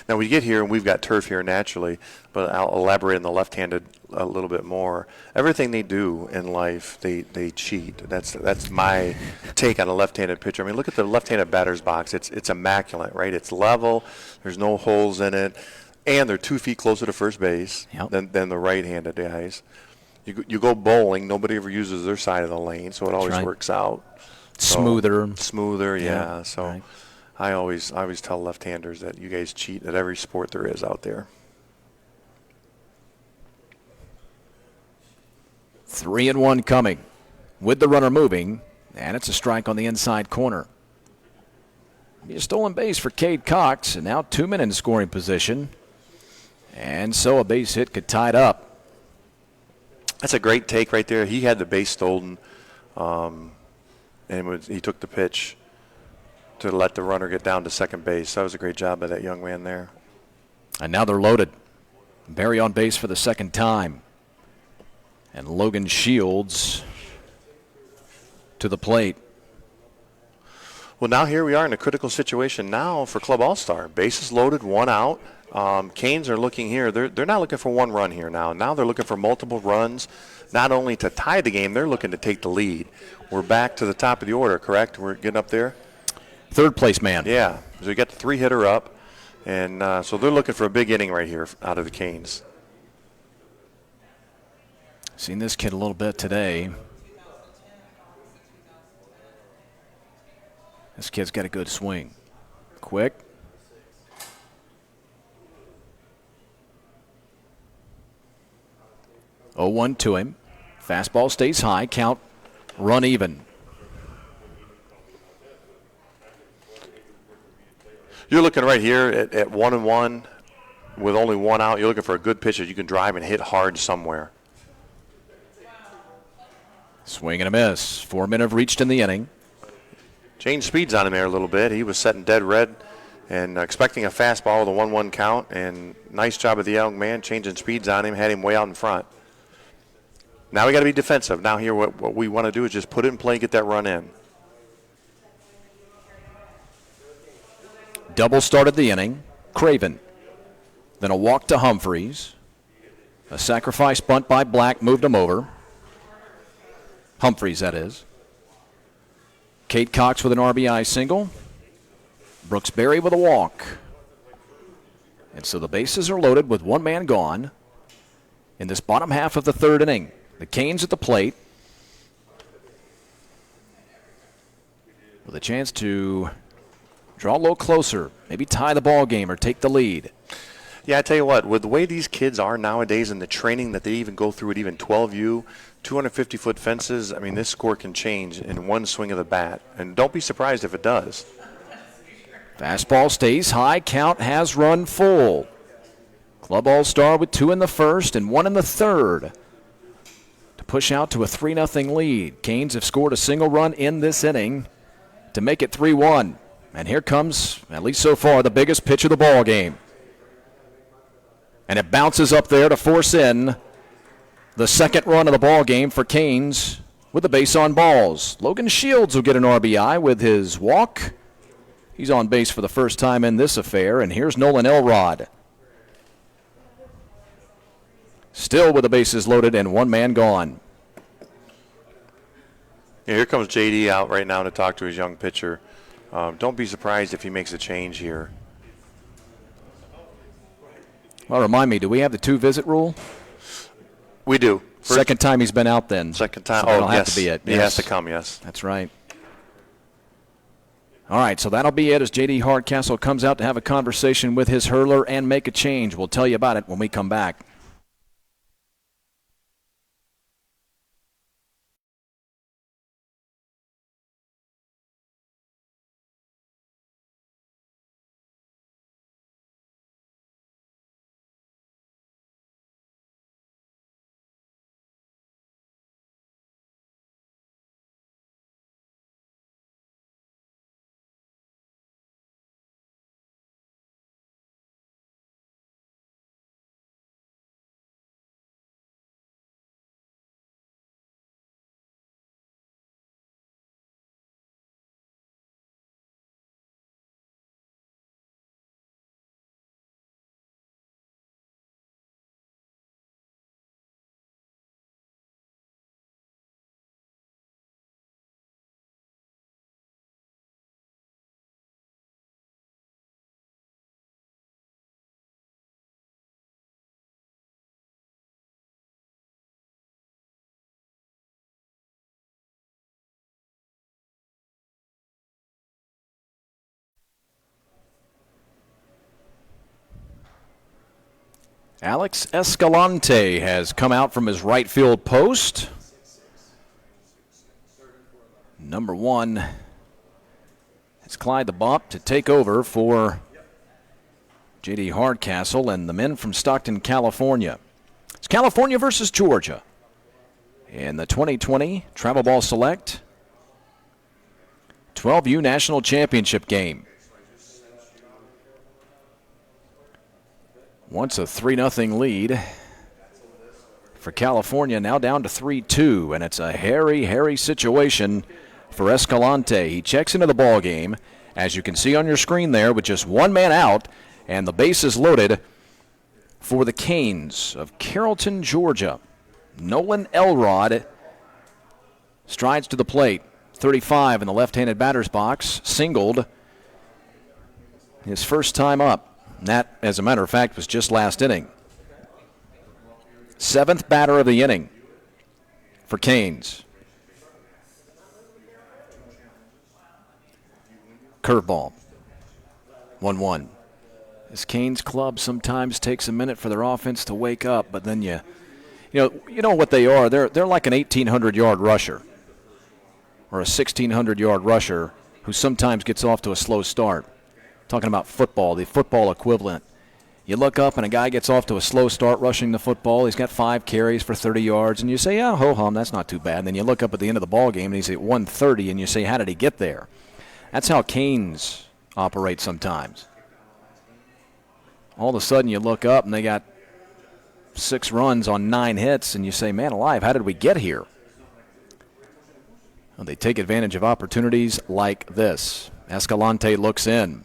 Now we get here and we've got turf here naturally, but I'll elaborate on the left-handed a little bit more. Everything they do in life, they cheat. That's my take on a left-handed pitcher. I mean, look at the left-handed batter's box. It's immaculate, right? It's level. There's no holes in it, and they're 2 feet closer to first base than the right-handed guys. You go bowling, nobody ever uses their side of the lane, so it always works out. Smoother, yeah. So right. I always tell left-handers that you guys cheat at every sport there is out there. 3-1 coming with the runner moving, and it's a strike on the inside corner. Be a stolen base for Cade Cox, and now 2 men in scoring position. And so a base hit could tie it up. That's a great take right there. He had the base stolen, he took the pitch to let the runner get down to second base. That was a great job by that young man there. And now they're loaded. Berry on base for the second time. And Logan Shields to the plate. Well, now here we are in a critical situation now for Club All-Star. Bases loaded, 1 out. Canes are looking here. They're not looking for 1 run here now. Now they're looking for multiple runs, not only to tie the game, they're looking to take the lead. We're back to the top of the order, correct? We're getting up there? Third place man. Yeah. So we got the 3-hitter up, and so they're looking for a big inning right here out of the Canes. Seen this kid a little bit today. This kid's got a good swing. Quick. Oh, 1 to him. Fastball stays high. Count run even. You're looking right here at 1-1 with only one out, you're looking for a good pitch that you can drive and hit hard somewhere. Swing and a miss. 4 men have reached in the inning. Changed speeds on him there a little bit. He was setting dead red and expecting a fastball with a 1-1 count, and nice job of the young man changing speeds on him, had him way out in front. Now we got to be defensive. Now here what we want to do is just put it in play, get that run in. Double started the inning. Craven. Then a walk to Humphreys. A sacrifice bunt by Black moved him over. Humphreys, that is. Kate Cox with an RBI single. Brooks Berry with a walk. And so the bases are loaded with one man gone in this bottom half of the third inning. The Canes at the plate with a chance to draw a little closer, maybe tie the ball game or take the lead. Yeah, I tell you what, with the way these kids are nowadays and the training that they even go through at even 12U, 250-foot fences, I mean, this score can change in one swing of the bat. And don't be surprised if it does. Fastball stays high. Count has run full. Club All-Star with 2 in the first and 1 in the third to push out to a 3-0 lead. Canes have scored a single run in this inning to make it 3-1. And here comes, at least so far, the biggest pitch of the ball game. And it bounces up there to force in the second run of the ball game for Canes with the base on balls. Logan Shields will get an RBI with his walk. He's on base for the first time in this affair, and here's Nolan Elrod. Still with the bases loaded and one man gone. Yeah, here comes JD out right now to talk to his young pitcher. Don't be surprised if he makes a change here. Well, remind me, do we have the 2-visit rule? We do. Second time he's been out then. Second time. So that'll oh, have yes. to be it. He Yes. has to come, yes. That's right. All right, so that'll be it as J.D. Hardcastle comes out to have a conversation with his hurler and make a change. We'll tell you about it when we come back. Alex Escalante has come out from his right field post. Number 1 has Clyde the Bop to take over for J.D. Hardcastle and the men from Stockton, California. It's California versus Georgia in the 2020 Travel Ball Select 12U National Championship game. Once a 3-0 lead for California, now down to 3-2, and it's a hairy, hairy situation for Escalante. He checks into the ball game, as you can see on your screen there, with just one man out, and the bases loaded for the Canes of Carrollton, Georgia. Nolan Elrod strides to the plate, 35 in the left-handed batter's box, singled his first time up. That, as a matter of fact, was just last inning. 7th batter of the inning for Canes. Curveball. 1-1. This Canes club sometimes takes a minute for their offense to wake up, but then you know what they are. They're like an 1,800-yard rusher or a 1,600-yard rusher who sometimes gets off to a slow start. Talking about football, the football equivalent. You look up and a guy gets off to a slow start rushing the football. He's got 5 carries for 30 yards, and you say, yeah, ho-hum, that's not too bad. And then you look up at the end of the ball game, and he's at 130, and you say, how did he get there? That's how Canes operate sometimes. All of a sudden you look up, and they got 6 runs on 9 hits, and you say, man alive, how did we get here? Well, they take advantage of opportunities like this. Escalante looks in.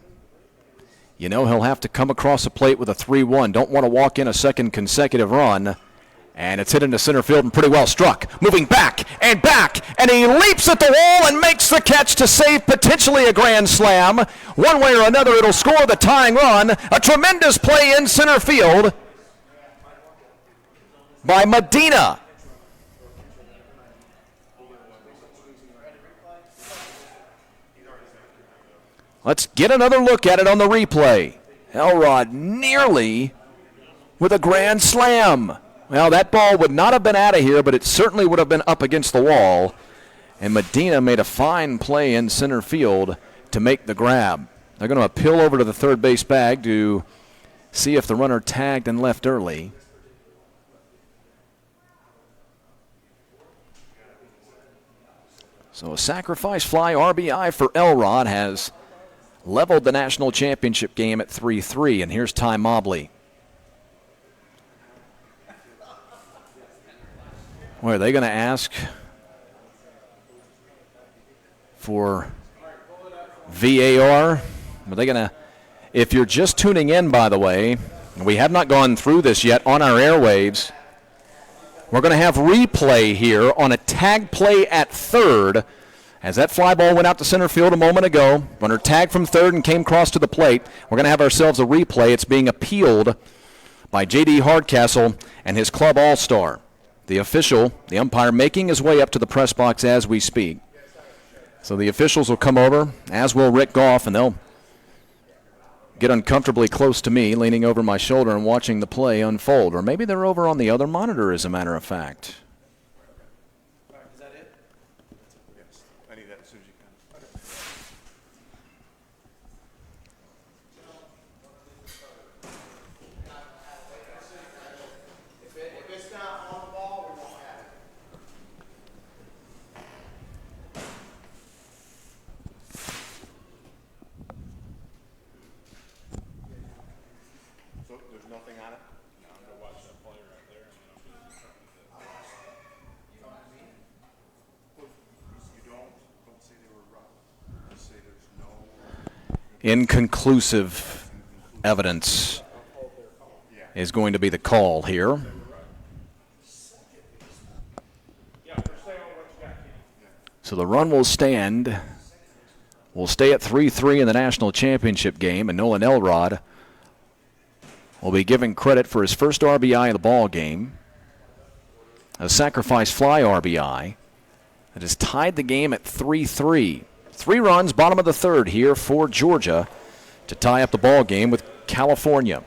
You know he'll have to come across the plate with a 3-1. Don't want to walk in a second consecutive run. And it's hit into center field and pretty well struck. Moving back, and he leaps at the wall and makes the catch to save potentially a grand slam. One way or another, it'll score the tying run. A tremendous play in center field by Medina. Let's get another look at it on the replay. Elrod nearly with a grand slam. Well, that ball would not have been out of here, but it certainly would have been up against the wall. And Medina made a fine play in center field to make the grab. They're going to appeal over to the third base bag to see if the runner tagged and left early. So a sacrifice fly RBI for Elrod has leveled the national championship game at 3-3, and here's Ty Mobley. Boy, are they going to ask for VAR? Are they going to? If you're just tuning in, by the way, we have not gone through this yet on our airwaves. We're going to have replay here on a tag play at third. As that fly ball went out to center field a moment ago, runner tagged from third and came across to the plate. We're going to have ourselves a replay. It's being appealed by J.D. Hardcastle and his club all-star. The official, the umpire, making his way up to the press box as we speak. So the officials will come over, as will Rick Goff, and they'll get uncomfortably close to me, leaning over my shoulder and watching the play unfold. Or maybe they're over on the other monitor, as a matter of fact. Inconclusive evidence is going to be the call here. So the run will stand. We'll stay at 3-3 in the national championship game, and Nolan Elrod will be given credit for his first RBI of the ball game. A sacrifice fly RBI that has tied the game at 3-3. 3 runs, bottom of the third here for Georgia to tie up the ball game with California.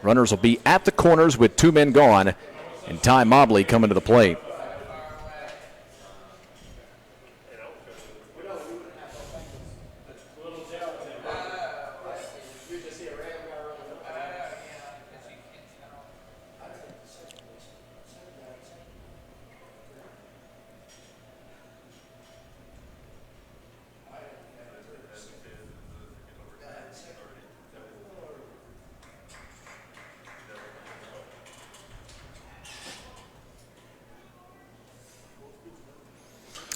Runners will be at the corners with 2 men gone, and Ty Mobley coming to the plate.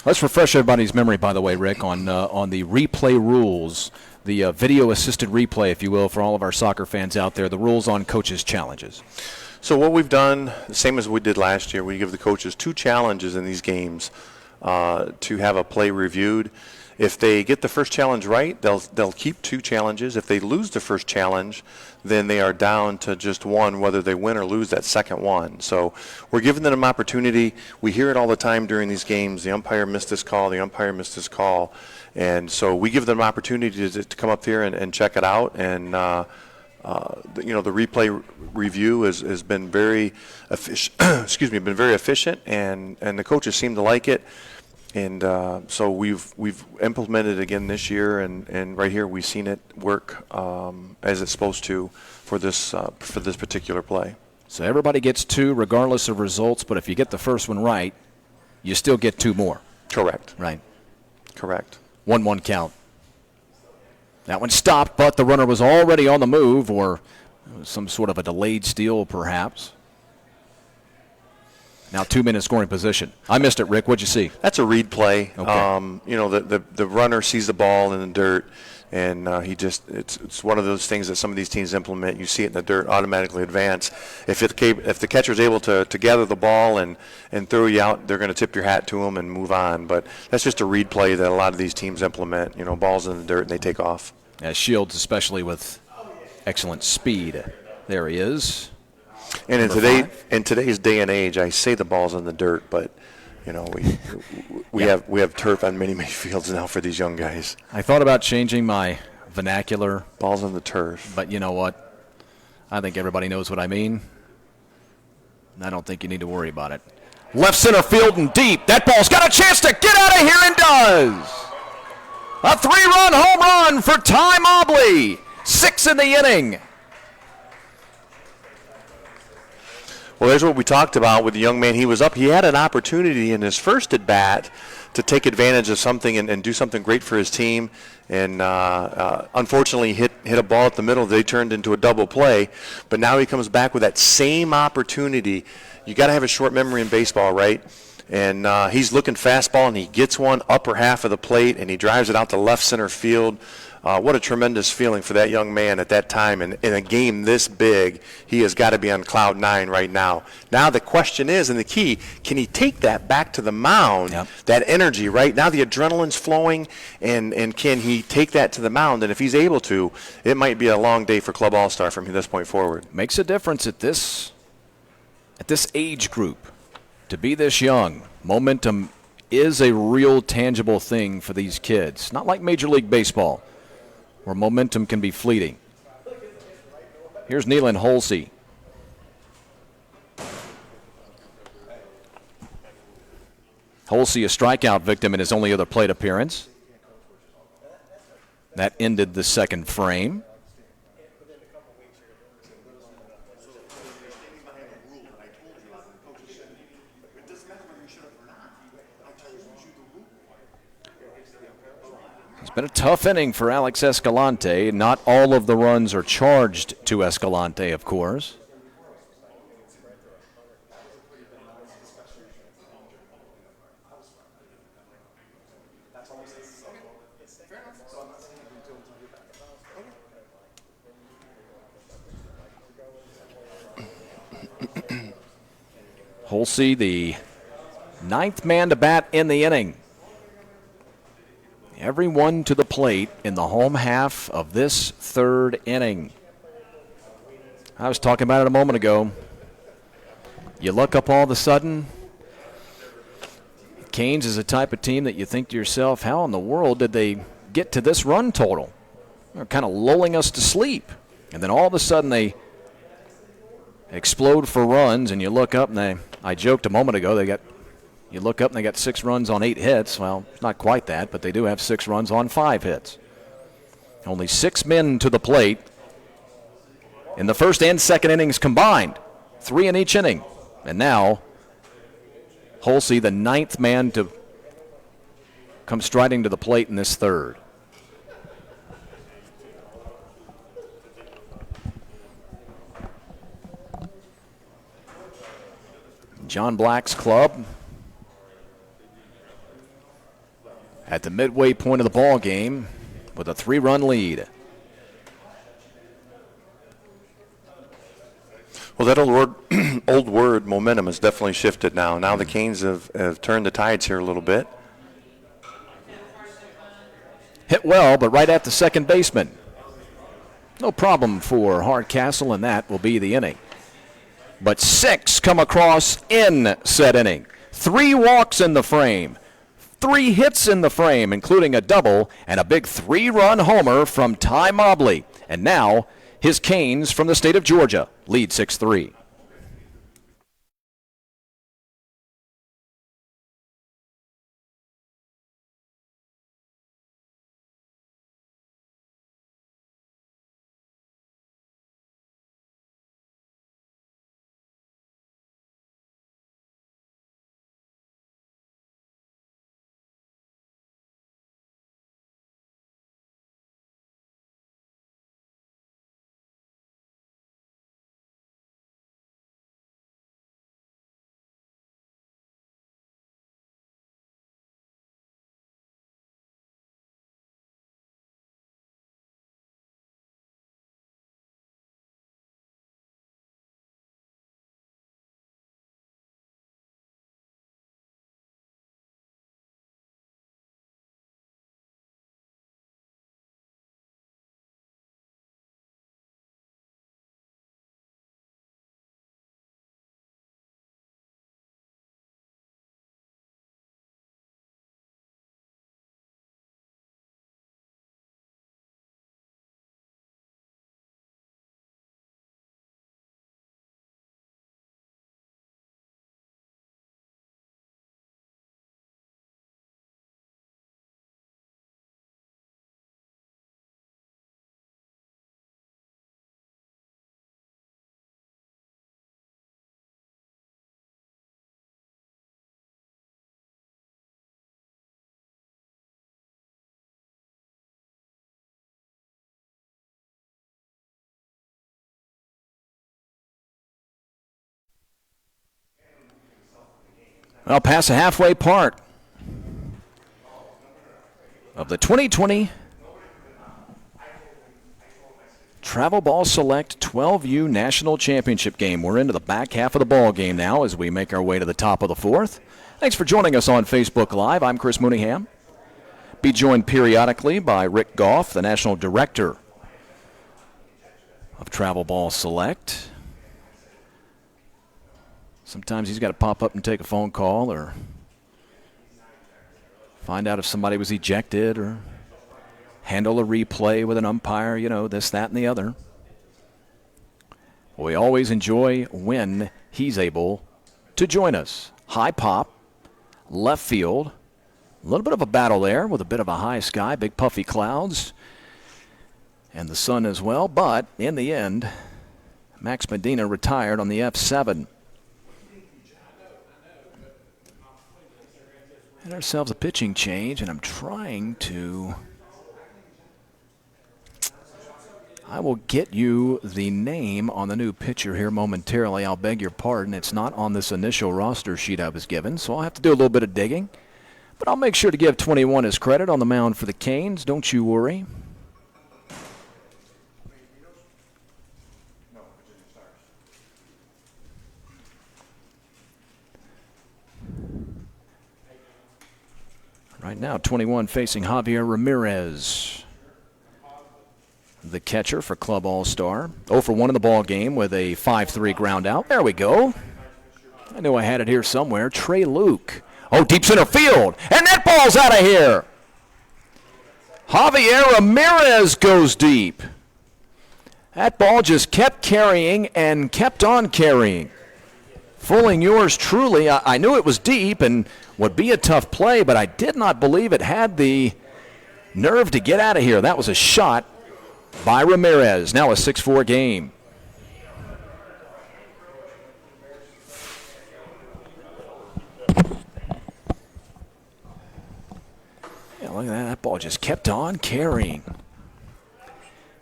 Let's refresh everybody's memory, by the way, Rick, on the replay rules, the video-assisted replay, if you will, for all of our soccer fans out there, the rules on coaches' challenges. So what we've done, the same as we did last year, we give the coaches 2 challenges in these games to have a play reviewed. If they get the first challenge right, they'll keep 2 challenges. If they lose the first challenge, then they are down to just 1, whether they win or lose that second one. So we're giving them an opportunity. We hear it all the time during these games. The umpire missed this call. The umpire missed this call. And so we give them an opportunity to come up here and check it out. And the replay review has been very efficient. Been very efficient, and the coaches seem to like it. So we've implemented it again this year, and right here we've seen it work as it's supposed to for this particular play. So everybody gets 2 regardless of results, but if you get the first one right, you still get 2 more. Correct. Right. Correct. 1-1 count. That one stopped, but the runner was already on the move, or some sort of a delayed steal perhaps. Now 2 men in scoring position. I missed it, Rick. What'd you see? That's a read play. Okay. The runner sees the ball in the dirt, and it's one of those things that some of these teams implement. You see it in the dirt, automatically advance. If the catcher's able to gather the ball and throw you out, they're going to tip your hat to them and move on. But that's just a read play that a lot of these teams implement. Balls in the dirt and they take off. As Shields, especially with excellent speed. There he is. And in today's day and age, I say the ball's in the dirt, but we have turf on many fields now for these young guys. I thought about changing my vernacular. Ball's in the turf. But you know what? I think everybody knows what I mean. I don't think you need to worry about it. Left center field and deep. That ball's got a chance to get out of here and does. A 3-run home run for Ty Mobley. 6 in the inning. Well, there's what we talked about with the young man. He was up. He had an opportunity in his first at-bat to take advantage of something and do something great for his team. And unfortunately hit a ball at the middle. They turned into a double play. But now he comes back with that same opportunity. You got to have a short memory in baseball, right? And he's looking fastball, and he gets one upper half of the plate, and he drives it out to left center field. What a tremendous feeling for that young man at that time. And in a game this big, he has got to be on cloud 9 right now. Now the question is, and the key, can he take that back to the mound, that energy, right? Now the adrenaline's flowing, and can he take that to the mound? And if he's able to, it might be a long day for Club All-Star from this point forward. Makes a difference at this age group. To be this young, momentum is a real tangible thing for these kids. Not like Major League Baseball, where momentum can be fleeting. Here's Nealon Holsey. Holsey, a strikeout victim in his only other plate appearance. That ended the second frame. It's been a tough inning for Alex Escalante. Not all of the runs are charged to Escalante, of course. Holsey, the 9th man to bat in the inning. Everyone to the plate in the home half of this 3rd inning. I was talking about it a moment ago. You look up all of a sudden, Canes is a type of team that you think to yourself, how in the world did they get to this run total? They're kind of lulling us to sleep. And then all of a sudden they explode for runs, and you look up and I joked a moment ago, you look up and they got 6 runs on 8 hits. Well, it's not quite that, but they do have 6 runs on 5 hits. Only 6 men to the plate in the first and second innings combined. 3 in each inning. And now, Holsey, the 9th man to come striding to the plate in this 3rd. John Black's club at the midway point of the ball game with a 3-run lead. Well, that old word, momentum, has definitely shifted now. Now the Canes have turned the tides here a little bit. Hit well, but right at the second baseman. No problem for Hardcastle, and that will be the inning. But 6 come across in said inning. 3 walks in the frame. 3 hits in the frame, including a double and a big 3-run homer from Ty Mobley. And now his Canes from the state of Georgia lead 6-3. Well, past the halfway part of the 2020 Travel Ball Select 12U National Championship game. We're into the back half of the ball game now as we make our way to the top of the fourth. Thanks for joining us on Facebook Live. I'm Chris Mooneyham. Be joined periodically by Rick Goff, the National Director of Travel Ball Select. Sometimes he's got to pop up and take a phone call or find out if somebody was ejected or handle a replay with an umpire, this, that, and the other. We always enjoy when he's able to join us. High pop, left field, a little bit of a battle there with a bit of a high sky, big puffy clouds, and the sun as well. But in the end, Max Medina retired on the F7. Had ourselves a pitching change, and I'm trying to... I will get you the name on the new pitcher here momentarily. I'll beg your pardon. It's not on this initial roster sheet I was given, so I'll have to do a little bit of digging. But I'll make sure to give 21 his credit on the mound for the Canes. Don't you worry. Right now, 21 facing Javier Ramirez, the catcher for Club All-Star. 0 for 1 in the ball game with a 5-3 ground out. There we go. I knew I had it here somewhere. Trey Luke. Oh, deep center field. And that ball's out of here. Javier Ramirez goes deep. That ball just kept carrying and kept on carrying. Fooling yours truly. I knew it was deep and would be a tough play, but I did not believe it had the nerve to get out of here. That was a shot by Ramirez. Now a 6-4 game. Yeah, look at that. That ball just kept on carrying.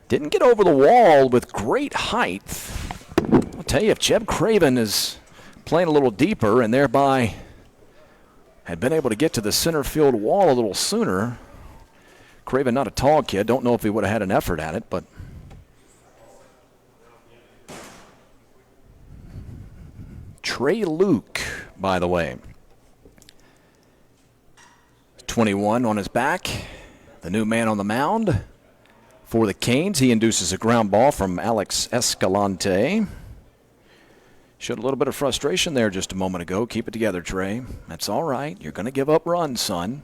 Didn't get over the wall with great height. I'll tell you, if Jeb Craven is playing a little deeper and thereby had been able to get to the center field wall a little sooner. Craven, not a tall kid. Don't know if he would have had an effort at it, but Trey Luke, by the way. 21 on his back. The new man on the mound for the Canes. He induces a ground ball from Alex Escalante. Showed a little bit of frustration there just a moment ago. Keep it together, Trey. That's all right. You're going to give up runs, son.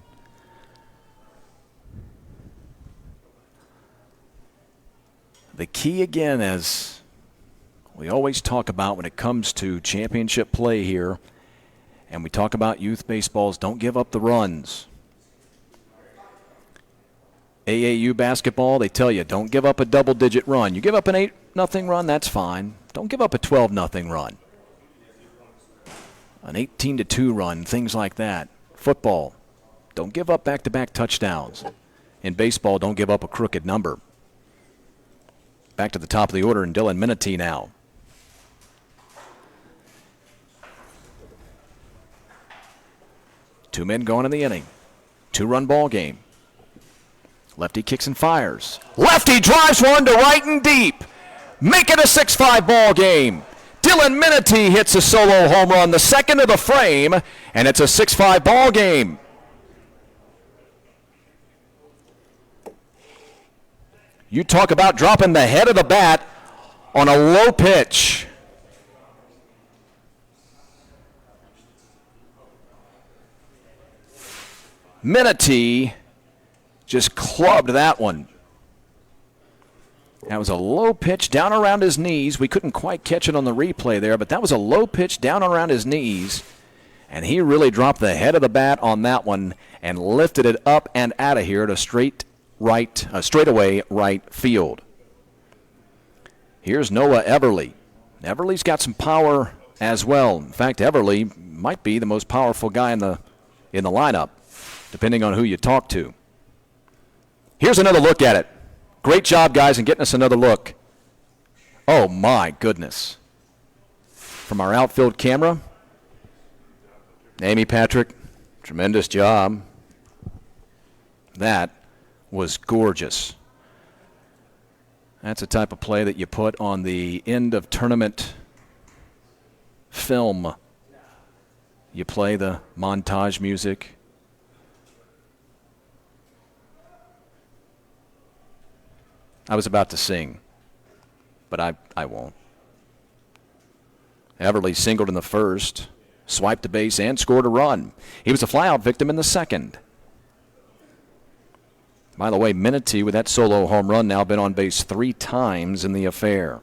The key again, as we always talk about when it comes to championship play here, and we talk about youth baseballs, don't give up the runs. AAU basketball, they tell you, don't give up a double-digit run. You give up an 8-0 run, that's fine. Don't give up a 12-0 run. An 18-2 run, things like that. Football, don't give up back-to-back touchdowns. In baseball, don't give up a crooked number. Back to the top of the order, and Dylan Minity now. Two men going in the inning. 2-run ball game. Lefty kicks and fires. Lefty drives one to right and deep. Make it a 6-5 ball game. Dylan Minity hits a solo home run, the second of the frame, and it's a 6-5 ball game. You talk about dropping the head of the bat on a low pitch. Minity just clubbed that one. That was a low pitch down around his knees. We couldn't quite catch it on the replay there, but that was a low pitch down around his knees, and he really dropped the head of the bat on that one and lifted it up and out of here to straightaway right field. Here's Noah Everly. Everly's got some power as well. In fact, Everly might be the most powerful guy in the lineup, depending on who you talk to. Here's another look at it. Great job, guys, in getting us another look. Oh, my goodness. From our outfield camera. Amy Patrick, tremendous job. That was gorgeous. That's the type of play that you put on the end of tournament film. You play the montage music. I was about to sing, but I won't. Everly singled in the first, swiped the base, and scored a run. He was a flyout victim in the second. By the way, Minity with that solo home run now been on base 3 times in the affair.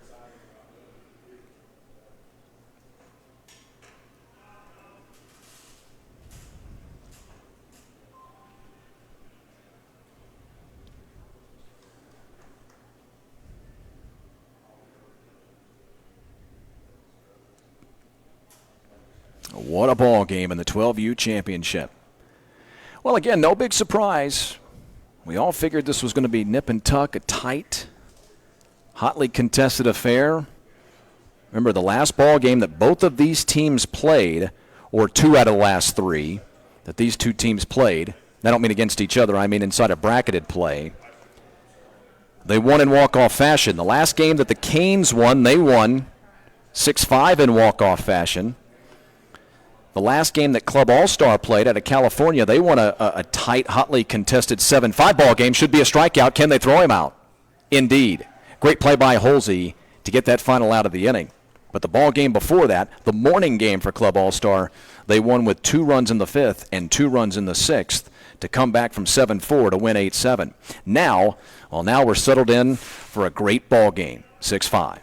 What a ball game in the 12U Championship. Well, again, no big surprise. We all figured this was going to be nip and tuck, a tight, hotly contested affair. Remember, the last ball game that both of these teams played, or 2 out of the last 3 that these two teams played, I don't mean against each other, I mean inside a bracketed play, they won in walk-off fashion. The last game that the Canes won, they won 6-5 in walk-off fashion. The last game that Club All-Star played out of California, they won a tight, hotly contested 7-5 ball game. Should be a strikeout. Can they throw him out? Indeed. Great play by Holsey to get that final out of the inning. But the ball game before that, the morning game for Club All-Star, they won with 2 runs in the 5th and 2 runs in the 6th to come back from 7-4 to win 8-7. Now we're settled in for a great ball game, 6-5.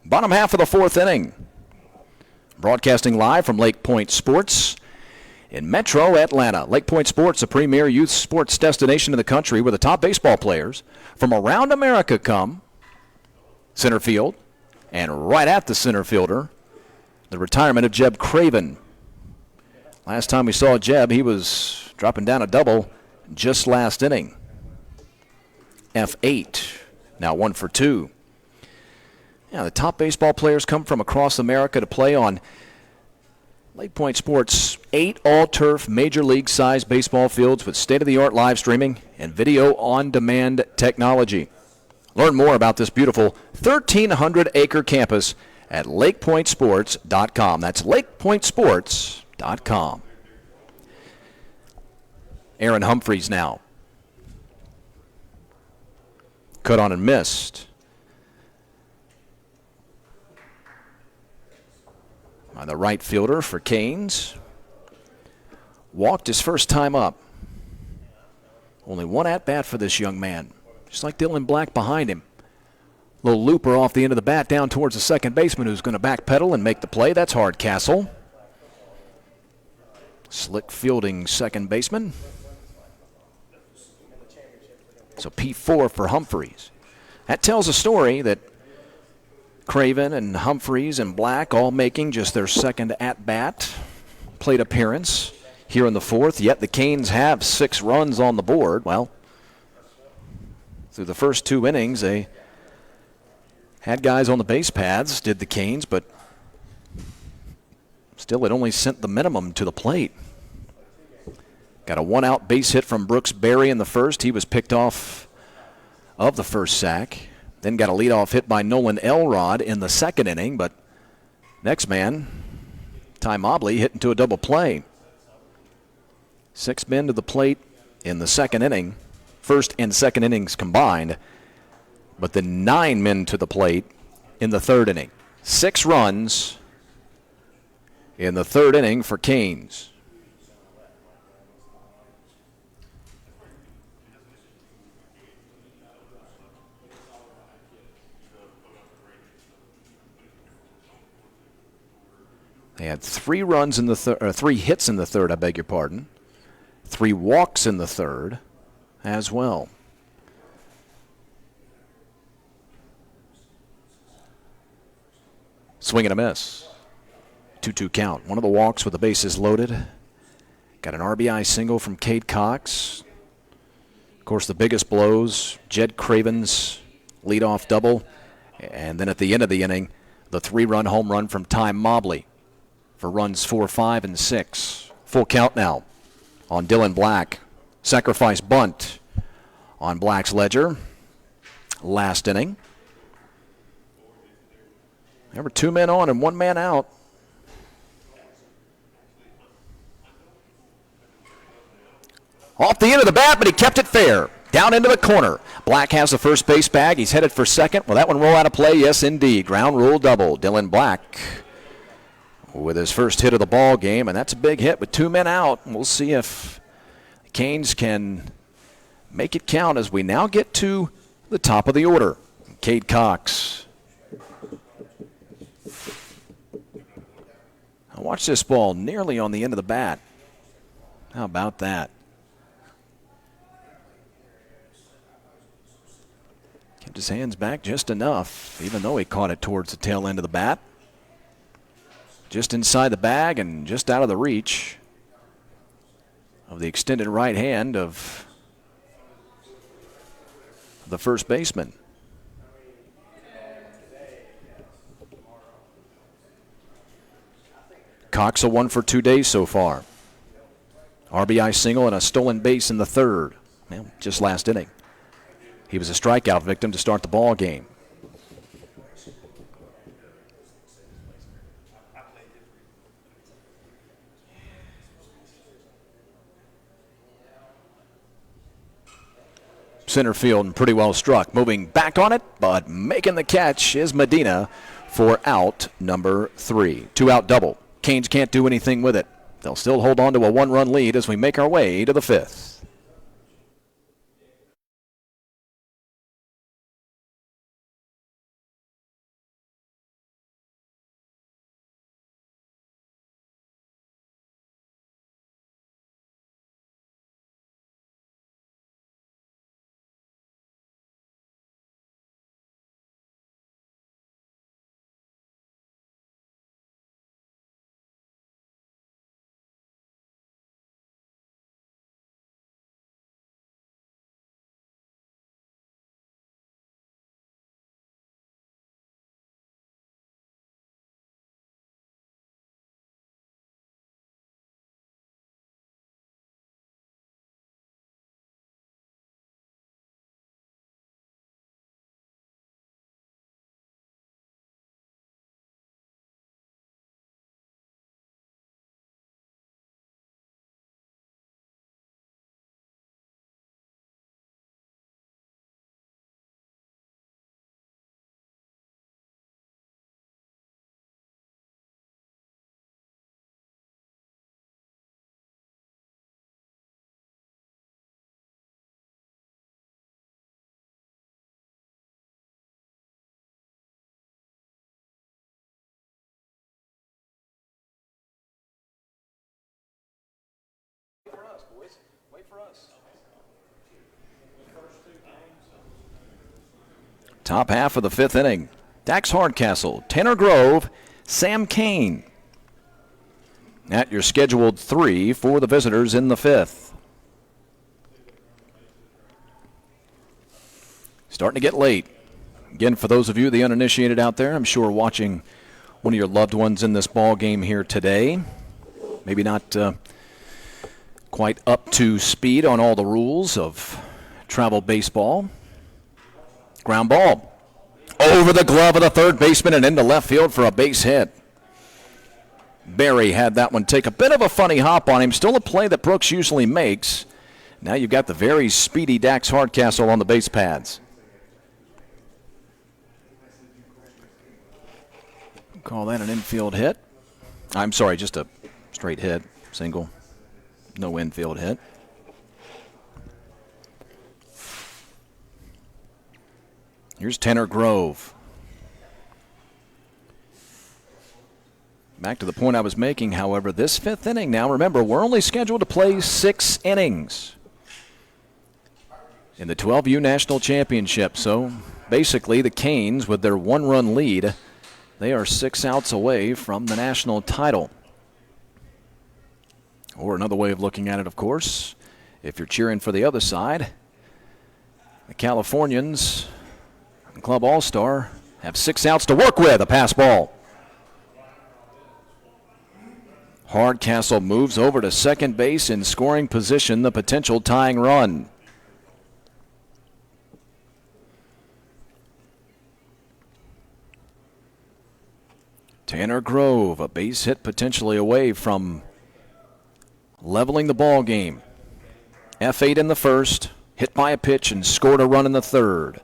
Bottom half of the 4th inning. Broadcasting live from Lake Point Sports in Metro Atlanta. Lake Point Sports, a premier youth sports destination in the country where the top baseball players from around America come. Center field, and right at the center fielder, the retirement of Jeb Craven. Last time we saw Jeb, he was dropping down a double just last inning. F8, now 1 for 2. Yeah, the top baseball players come from across America to play on Lake Point Sports' 8 all-turf Major League-size baseball fields with state-of-the-art live streaming and video on-demand technology. Learn more about this beautiful 1,300-acre campus at lakepointsports.com. That's lakepointsports.com. Aaron Humphreys now. Cut on and missed. By the right fielder for Canes. Walked his first time up. Only 1 at-bat for this young man. Just like Dylan Black behind him. Little looper off the end of the bat down towards the second baseman who's going to backpedal and make the play. That's Hardcastle. Slick fielding second baseman. So P4 for Humphreys. That tells a story that Craven and Humphreys and Black all making just their second at-bat plate appearance here in the fourth, yet the Canes have 6 runs on the board. Well, through the first 2 innings, they had guys on the base paths, did the Canes, but still it only sent the minimum to the plate. Got a 1-out base hit from Brooks Berry in the first. He was picked off of the first sack. Then got a leadoff hit by Nolan Elrod in the second inning, but next man, Ty Mobley, hit into a double play. 6 men to the plate in the second inning, first and second innings combined, but then 9 men to the plate in the third inning. 6 runs in the third inning for Canes. They had 3 runs in the 3 hits in the third, I beg your pardon. 3 walks in the third as well. Swing and a miss. 2-2 count. One of the walks with the bases loaded. Got an RBI single from Cade Cox. Of course, the biggest blows, Jed Craven's leadoff double. And then at the end of the inning, the 3-run home run from Ty Mobley for runs 4, 5, and 6. Full count now on Dylan Black. Sacrifice bunt on Black's ledger. Last inning. There were 2 men on and 1 man out. Off the end of the bat, but he kept it fair. Down into the corner. Black has the first base bag. He's headed for second. Will that one roll out of play? Yes, indeed. Ground rule double. Dylan Black with his first hit of the ball game, and that's a big hit with 2 men out. We'll see if the Canes can make it count as we now get to the top of the order. Cade Cox. Now watch this ball nearly on the end of the bat. How about that? Kept his hands back just enough, even though he caught it towards the tail end of the bat. Just inside the bag and just out of the reach of the extended right hand of the first baseman. Cox a 1 for 2 days so far. RBI single and a stolen base in the third. Well, just last inning. He was a strikeout victim to start the ball game. Center field and pretty well struck. Moving back on it, but making the catch is Medina for out number 3. 2-out double. Canes can't do anything with it. They'll still hold on to a 1-run lead as we make our way to the 5th. Top half of the fifth inning. Dax Hardcastle, Tanner Grove, Sam Kane. At your scheduled 3 for the visitors in the fifth. Starting to get late. Again, for those of you, the uninitiated out there, I'm sure watching one of your loved ones in this ball game here today. Maybe not quite up to speed on all the rules of travel baseball. Ground ball. Over the glove of the third baseman and into left field for a base hit. Barry had that one take a bit of a funny hop on him. Still a play that Brooks usually makes. Now you've got the very speedy Dax Hardcastle on the base pads. Call that an infield hit. I'm sorry, just a straight hit, single. No infield hit. Here's Tanner Grove. Back to the point I was making, however, this fifth inning now, remember, we're only scheduled to play 6 innings in the 12U National Championship. So basically the Canes, with their 1-run lead, they are 6 outs away from the national title. Or another way of looking at it, of course, if you're cheering for the other side, the Californians, Club All-Star, have 6 outs to work with. A pass ball. Hardcastle moves over to second base in scoring position, the potential tying run. Tanner Grove, a base hit potentially away from leveling the ball game. F8 in the first, hit by a pitch and scored a run in the third.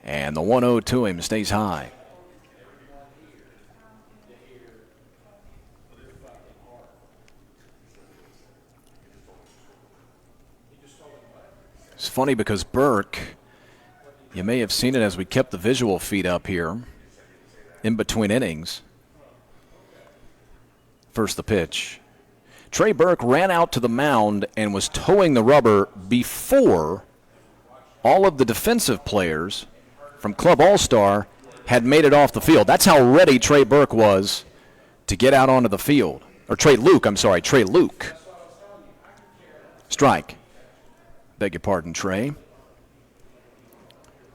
And the 1-0 to him stays high. It's funny because Burke, you may have seen it as we kept the visual feed up here in between innings. First the pitch. Trey Burke ran out to the mound and was towing the rubber before all of the defensive players from Club All-Star had made it off the field. That's how ready Trey Burke was to get out onto the field. Or Trey Luke. Strike. Beg your pardon, Trey.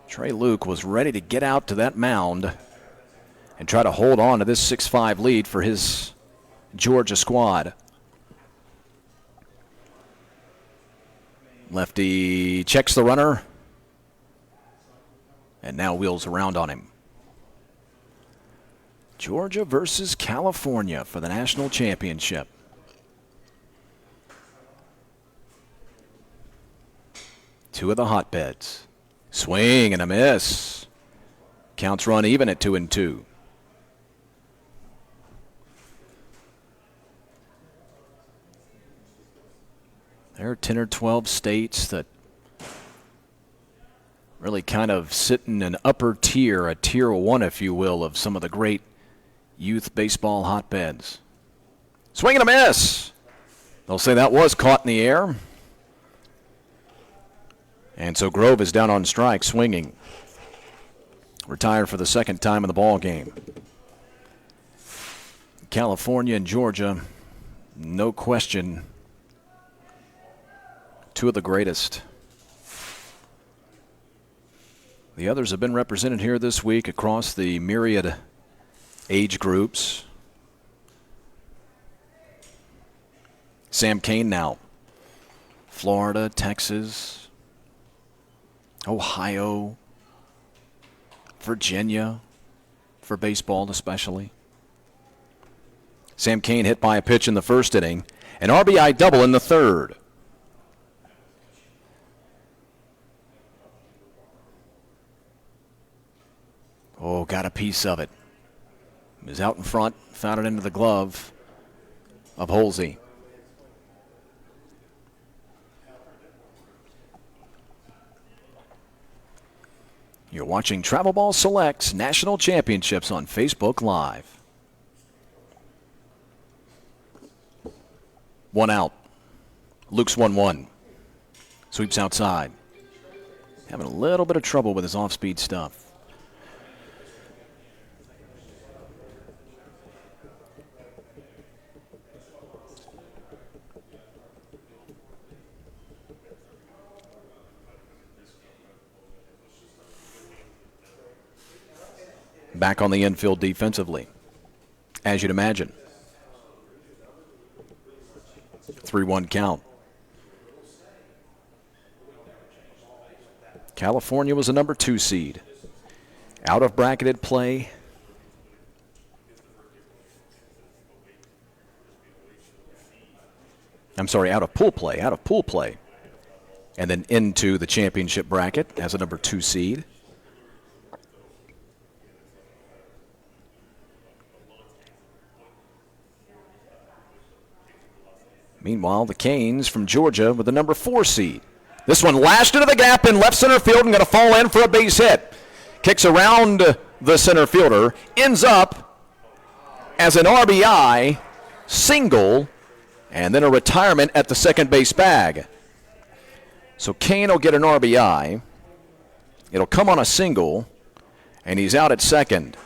Trey Luke was ready to get out to that mound and try to hold on to this 6-5 lead for his Georgia squad. Lefty checks the runner and now wheels around on him. Georgia versus California for the national championship. Two of the hotbeds. Swing and a miss. Counts run even at 2-2. There are 10 or 12 states that really kind of sit in an upper tier, a tier 1, if you will, of some of the great youth baseball hotbeds. Swing and a miss. They'll say that was caught in the air. And so Grove is down on strike, swinging. Retired for the second time in the ball game. California and Georgia, no question, two of the greatest. The others have been represented here this week across the myriad age groups. Sam Kane now. Florida, Texas, Ohio, Virginia, for baseball especially. Sam Kane hit by a pitch in the first inning, an RBI double in the third. Oh, got a piece of it. He was out in front, found it into the glove of Holsey. You're watching Travel Ball Selects National Championships on Facebook Live. One out. Luke's 1-1. Sweeps outside. Having a little bit of trouble with his off-speed stuff. Back on the infield defensively, as you'd imagine. 3-1 count. California was a number 2 seed. Out of bracketed play. I'm sorry, out of pool play. And then into the championship bracket as a number 2 seed. Meanwhile, the Canes from Georgia with the number 4 seed. This one lashed into the gap in left center field and going to fall in for a base hit. Kicks around the center fielder, ends up as an RBI single, and then a retirement at the second base bag. So Kane will get an RBI. It'll come on a single, and he's out at second.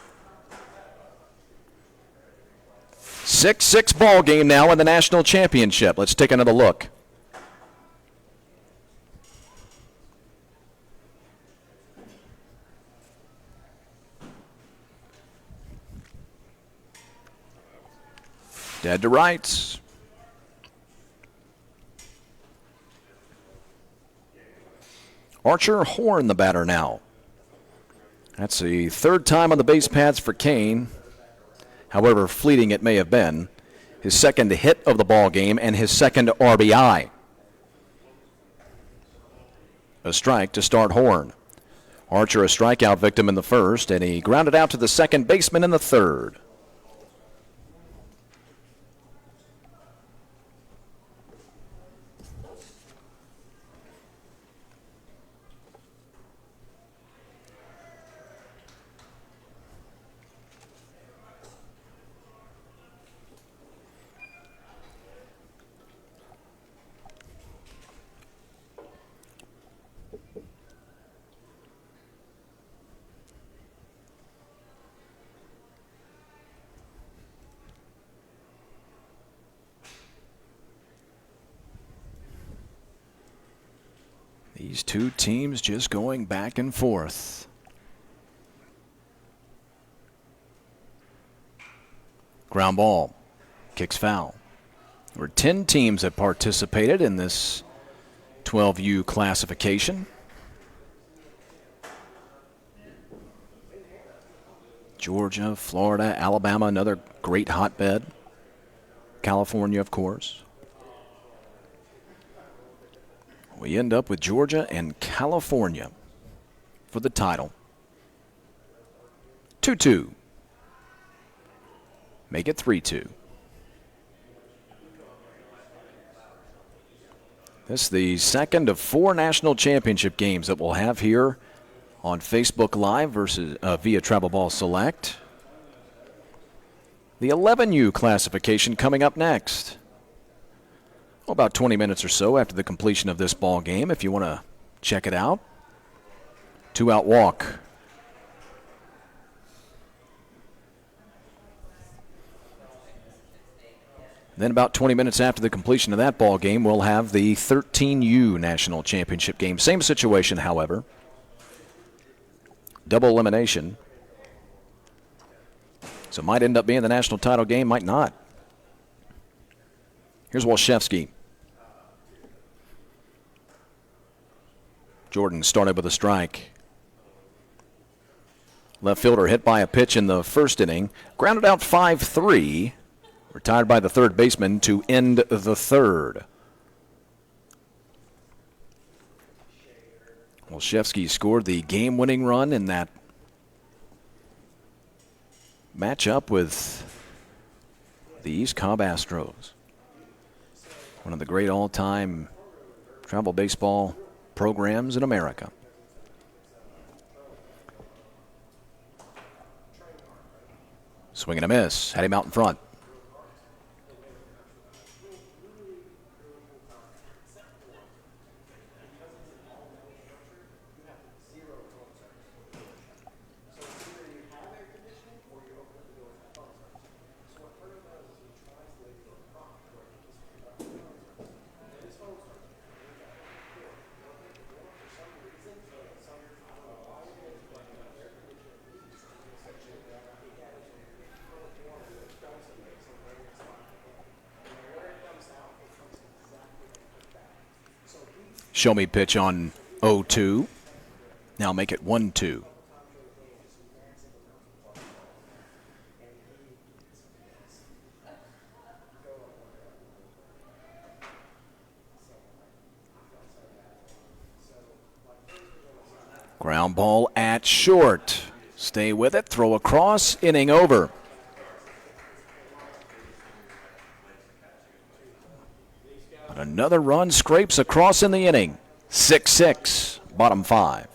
6-6 ball game now in the national championship. Let's take another look. Dead to rights. Archer Horn, the batter now. That's the third time on the base paths for Kane. However fleeting it may have been. His second hit of the ball game and his second RBI. A strike to start Horn. Archer a strikeout victim in the first, and he grounded out to the second baseman in the third. These two teams just going back and forth. Ground ball. Kicks foul. There were 10 teams that participated in this 12U classification. Georgia, Florida, Alabama, another great hotbed. California, of course. We end up with Georgia and California for the title. 2-2. Make it 3-2. This is the second of 4 national championship games that we'll have here on Facebook Live versus via Travelball Select. The 11U classification coming up next. About 20 minutes or so after the completion of this ball game, if you want to check it out. 2-out walk. Then about 20 minutes after the completion of that ball game, we'll have the 13U national championship game. Same situation, however. Double elimination. So it might end up being the national title game, might not. Here's Walshevsky. Jordan started with a strike. Left fielder hit by a pitch in the first inning. Grounded out 5-3. Retired by the third baseman to end the third. Walshevsky scored the game-winning run in that matchup with the East Cobb Astros. One of the great all-time travel baseball programs in America. Swing and a miss. Had him out in front. Show me pitch on 0-2. Now make it 1-2. Ground ball at short. Stay with it. Throw across. Inning over. But another run scrapes across in the inning. 6-6. Bottom 5.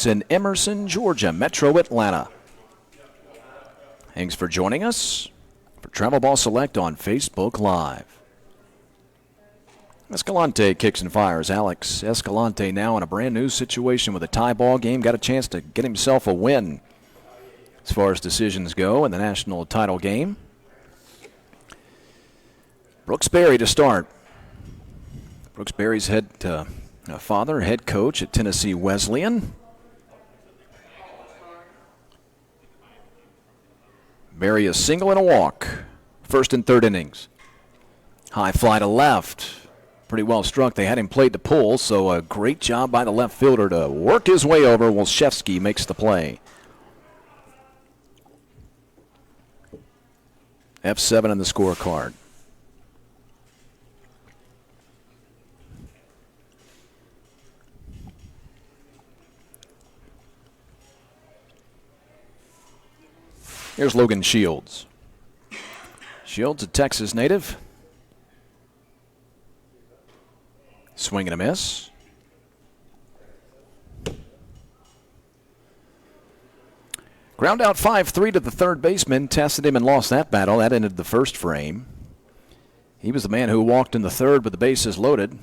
In Emerson, Georgia, Metro Atlanta. Thanks for joining us for Travel Ball Select on Facebook Live. Escalante kicks and fires. Alex Escalante now in a brand new situation with a tie ball game. Got a chance to get himself a win as far as decisions go in the national title game. Brooks Berry to start. Brooks Berry's father, head coach at Tennessee Wesleyan. Berry a single and a walk. First and third innings. High fly to left. Pretty well struck. They had him played to pull, so a great job by the left fielder to work his way over. Wolszewski makes the play. F7 in the scorecard. Here's Logan Shields. Shields, a Texas native. Swing and a miss. Ground out 5-3 to the third baseman. Tested him and lost that battle. That ended the first frame. He was the man who walked in the third with the bases loaded,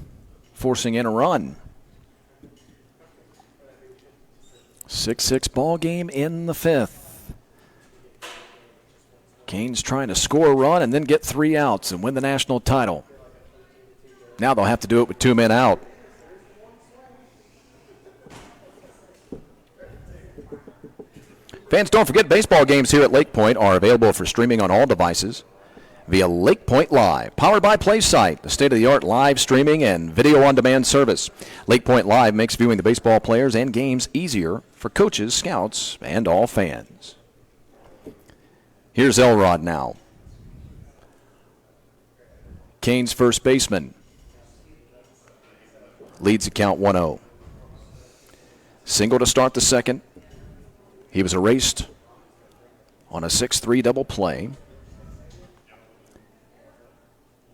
forcing in a run. 6-6 ball game in the fifth. Canes trying to score a run and then get 3 outs and win the national title. Now they'll have to do it with 2 men out. Fans, don't forget baseball games here at Lake Point are available for streaming on all devices via Lake Point Live, powered by PlaySite, the state-of-the-art live streaming and video-on-demand service. Lake Point Live makes viewing the baseball players and games easier for coaches, scouts, and all fans. Here's Elrod now. Canes first baseman. Leads the count 1-0. Single to start the second. He was erased on a 6-3 double play.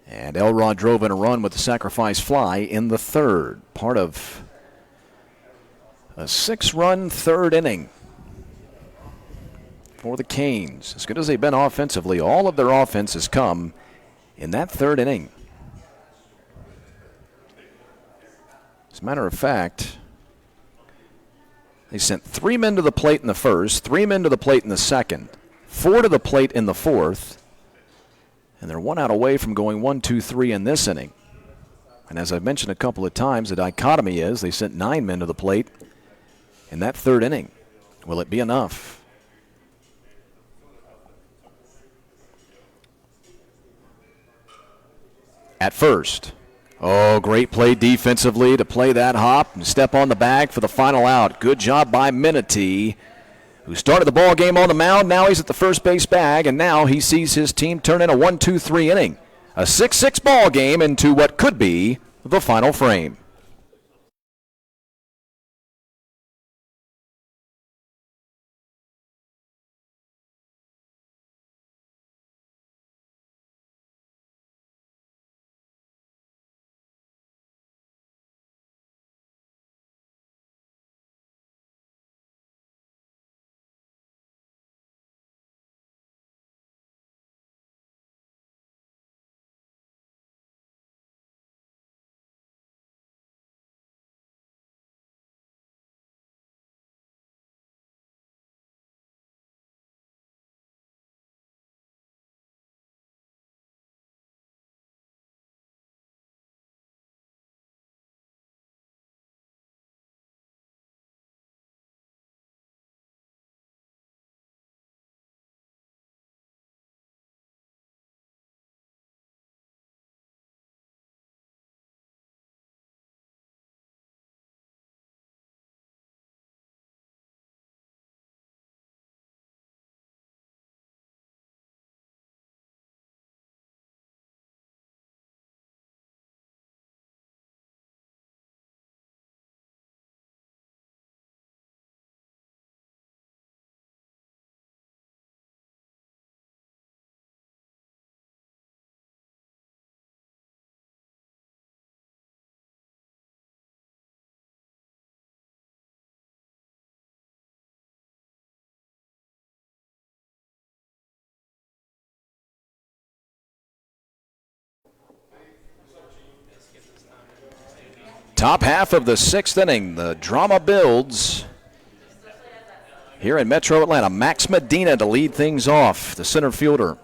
And Elrod drove in a run with the sacrifice fly in the third. Part of a 6-run third inning for the Canes. As good as they've been offensively, all of their offense has come in that third inning. As a matter of fact, They sent 3 men to the plate in the first, 3 men to the plate in the second, 4 to the plate in the fourth, and they're 1 out away from going 1, 2, 3 in this inning. And as I've mentioned a couple of times, the dichotomy is they sent 9 men to the plate in that third inning. Will it be enough? At first. Oh, great play defensively to play that hop and step on the bag for the final out. Good job by Minity, who started the ball game on the mound. Now he's at the first base bag, and now he sees his team turn in a 1-2-3 inning. A 6-6 ball game into what could be the final frame. Top half of the 6th inning. The drama builds here in Metro Atlanta. Max Medina to lead things off, the center fielder.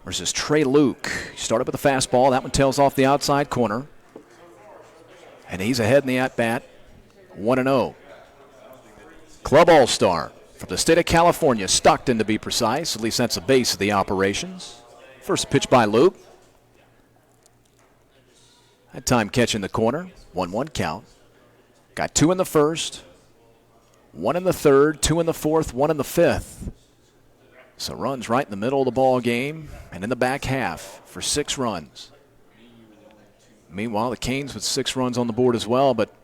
Versus Trey Luke. He started with a fastball. That one tails off the outside corner. And he's ahead in the at-bat, 1-0. Club All-Star from the state of California, Stockton to be precise. At least that's the base of the operations. First pitch by Luke. Had time catching the corner. 1-1 count. Got 2 in the first, 1 in the third, 2 in the fourth, 1 in the fifth. So runs right in the middle of the ball game and in the back half for 6 runs. Meanwhile, the Canes with 6 runs on the board as well, but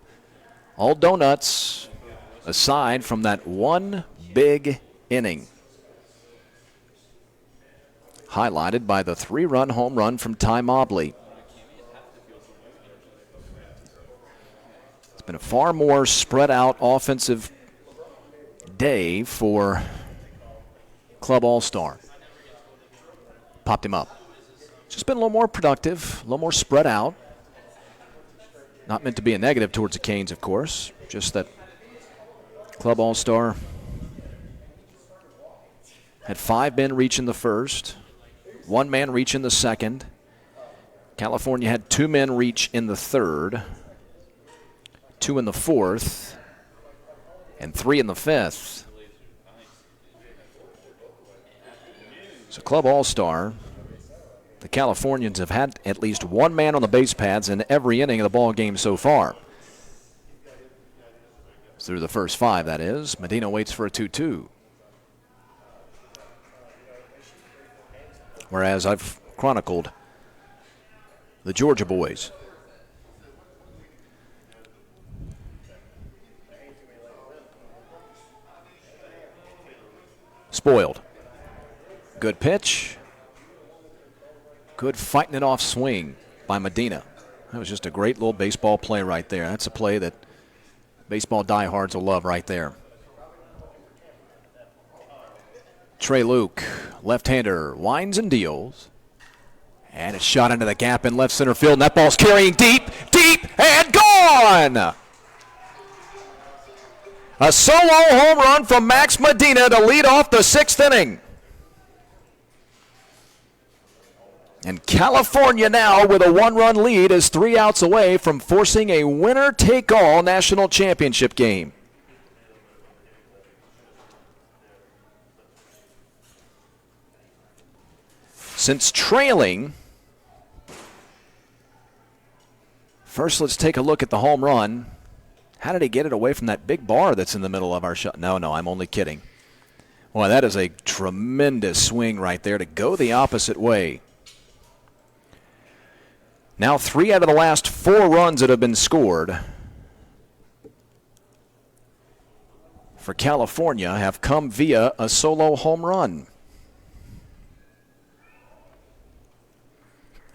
all donuts aside from that one big inning. Highlighted by the 3-run home run from Ty Mobley. It's been a far more spread out offensive day for Club All-Star. Popped him up. Just been a little more productive, a little more spread out. Not meant to be a negative towards the Canes, of course. Just that Club All-Star had 5 men reach in the first, 1 man reach in the second. California had 2 men reach in the third, 2 in the fourth, and 3 in the fifth. So Club All-Star, the Californians have had at least 1 man on the base paths in every inning of the ball game so far. Through the first 5, that is. Medina waits for a 2-2. Whereas I've chronicled the Georgia boys. Spoiled. Good pitch. Good fighting it off swing by Medina. That was just a great little baseball play right there. That's a play that baseball diehards will love right there. Trey Luke, left-hander, winds and deals. And it's shot into the gap in left center field, and that ball's carrying deep, deep, and gone! A solo home run from Max Medina to lead off the 6th inning. And California now with a 1-run lead is 3 outs away from forcing a winner-take-all national championship game. Since trailing, first let's take a look at the home run. How did he get it away from that big bar that's in the middle of our shot? No, I'm only kidding. Boy, that is a tremendous swing right there to go the opposite way. Now 3 out of the last 4 runs that have been scored for California have come via a solo home run.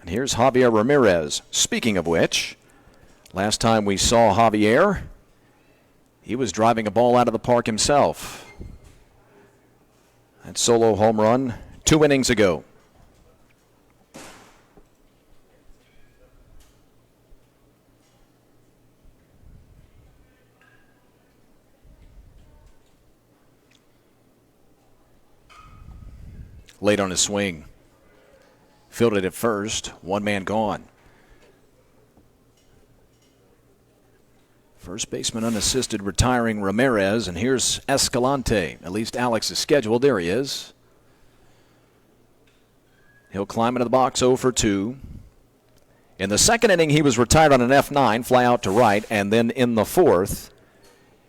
And here's Javier Ramirez. Speaking of which, last time we saw Javier, he was driving a ball out of the park himself. That solo home run 2 innings ago. Late on his swing. Fielded at first. 1 man gone. First baseman unassisted retiring Ramirez, and here's Escalante. At least Alex is scheduled. There he is. He'll climb into the box 0 for 2. In the 2nd inning, he was retired on an F9, fly out to right, and then in the 4th,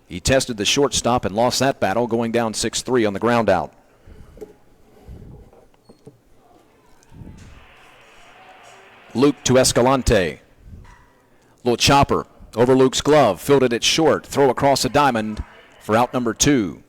he tested the shortstop and lost that battle, going down 6-3 on the ground out. Luke to Escalante. Little chopper over Luke's glove. Fielded it short. Throw across the diamond for out number 2.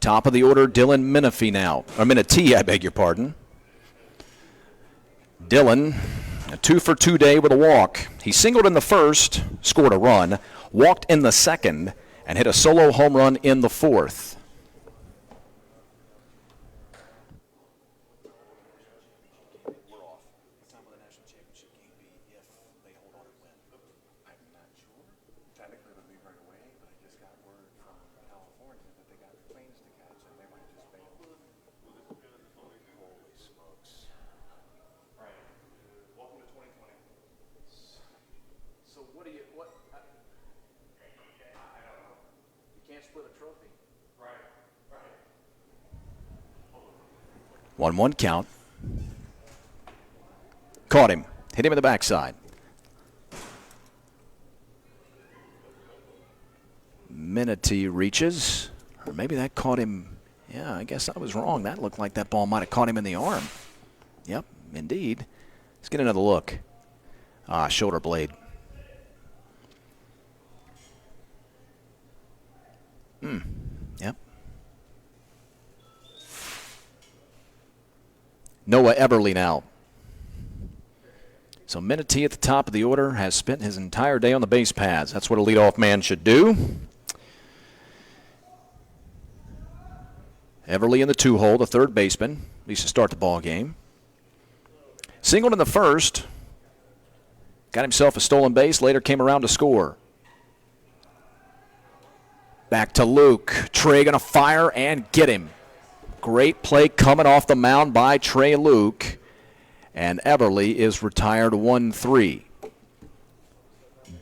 Top of the order, Dylan Menifee now. Or Menifee, I beg your pardon. Dylan, a 2 for 2 day with a walk. He singled in the 1st, scored a run, walked in the 2nd, and hit a solo home run in the 4th. Right. 1-1 count. Caught him. Hit him in the backside. Menifee reaches. Or maybe that caught him. Yeah, I guess I was wrong. That looked like that ball might have caught him in the arm. Yep, indeed. Let's get another look. Shoulder blade. Yep. Noah Everly now. So Menifee at the top of the order has spent his entire day on the base paths. That's what a leadoff man should do. Everly in the 2-hole, the 3rd baseman, at least to start the ball game. Singled in the 1st. Got himself a stolen base, later came around to score. Back to Luke. Trey going to fire and get him. Great play coming off the mound by Trey Luke. And Everly is retired 1-3.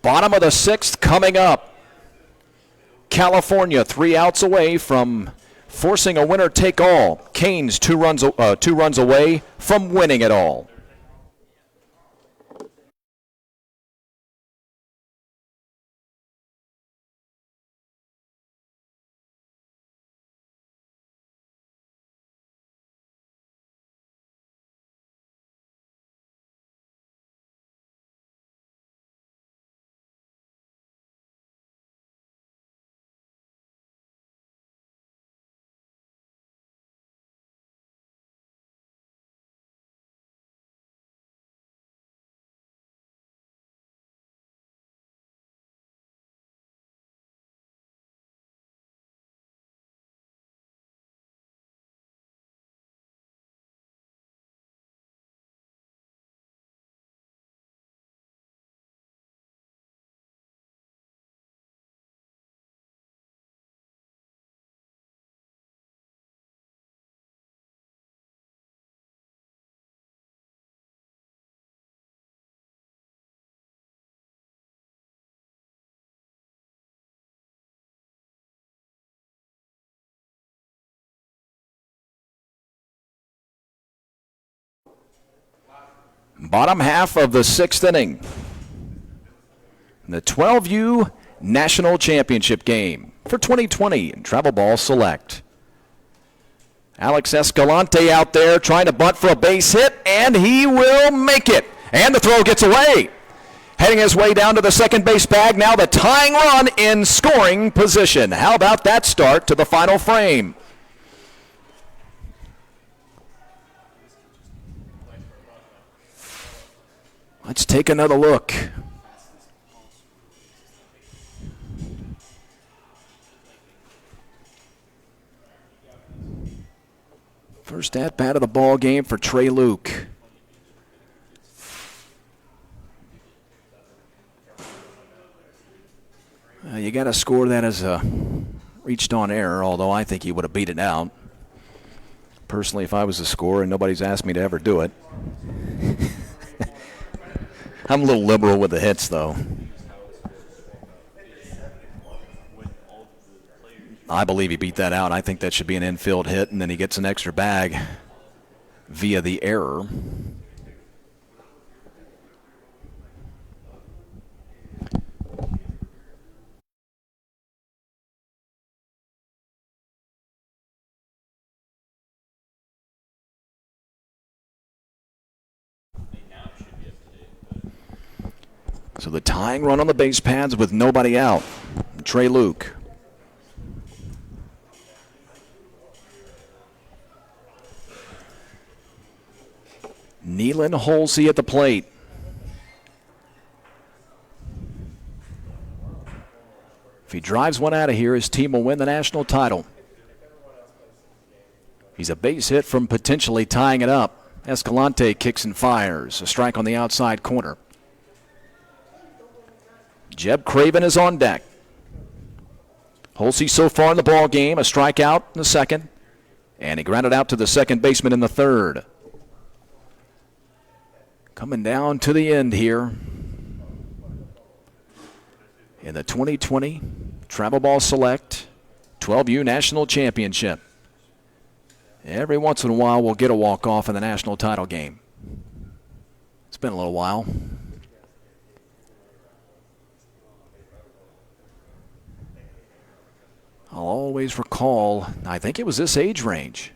Bottom of the 6th coming up. California 3 outs away from forcing a winner-take-all. Canes 2 runs away from winning it all. Bottom half of the 6th inning. The 12U National Championship game for 2020 in Travel Ball Select. Alex Escalante out there trying to bunt for a base hit, and he will make it. And the throw gets away. Heading his way down to the second base bag, now the tying run in scoring position. How about that start to the final frame? Let's take another look. First at-bat of the ball game for Trey Luke. You got to score that as a reached-on error, although I think he would have beat it out. Personally, if I was the scorer, and nobody's asked me to ever do it. I'm a little liberal with the hits, though. I believe he beat that out. I think that should be an infield hit, and then he gets an extra bag via the error. So the tying run on the base paths with nobody out. Trey Luke. Nealon Holsey at the plate. If he drives one out of here, his team will win the national title. He's a base hit from potentially tying it up. Escalante kicks and fires. A strike on the outside corner. Jeb Craven is on deck. Holsey so far in the ball game, a strikeout in the second, and he grounded out to the second baseman in the third. Coming down to the end here in the 2020 Travel Ball Select 12U National Championship. Every once in a while we'll get a walk-off in the national title game. It's been a little while. I'll always recall, I think it was this age range.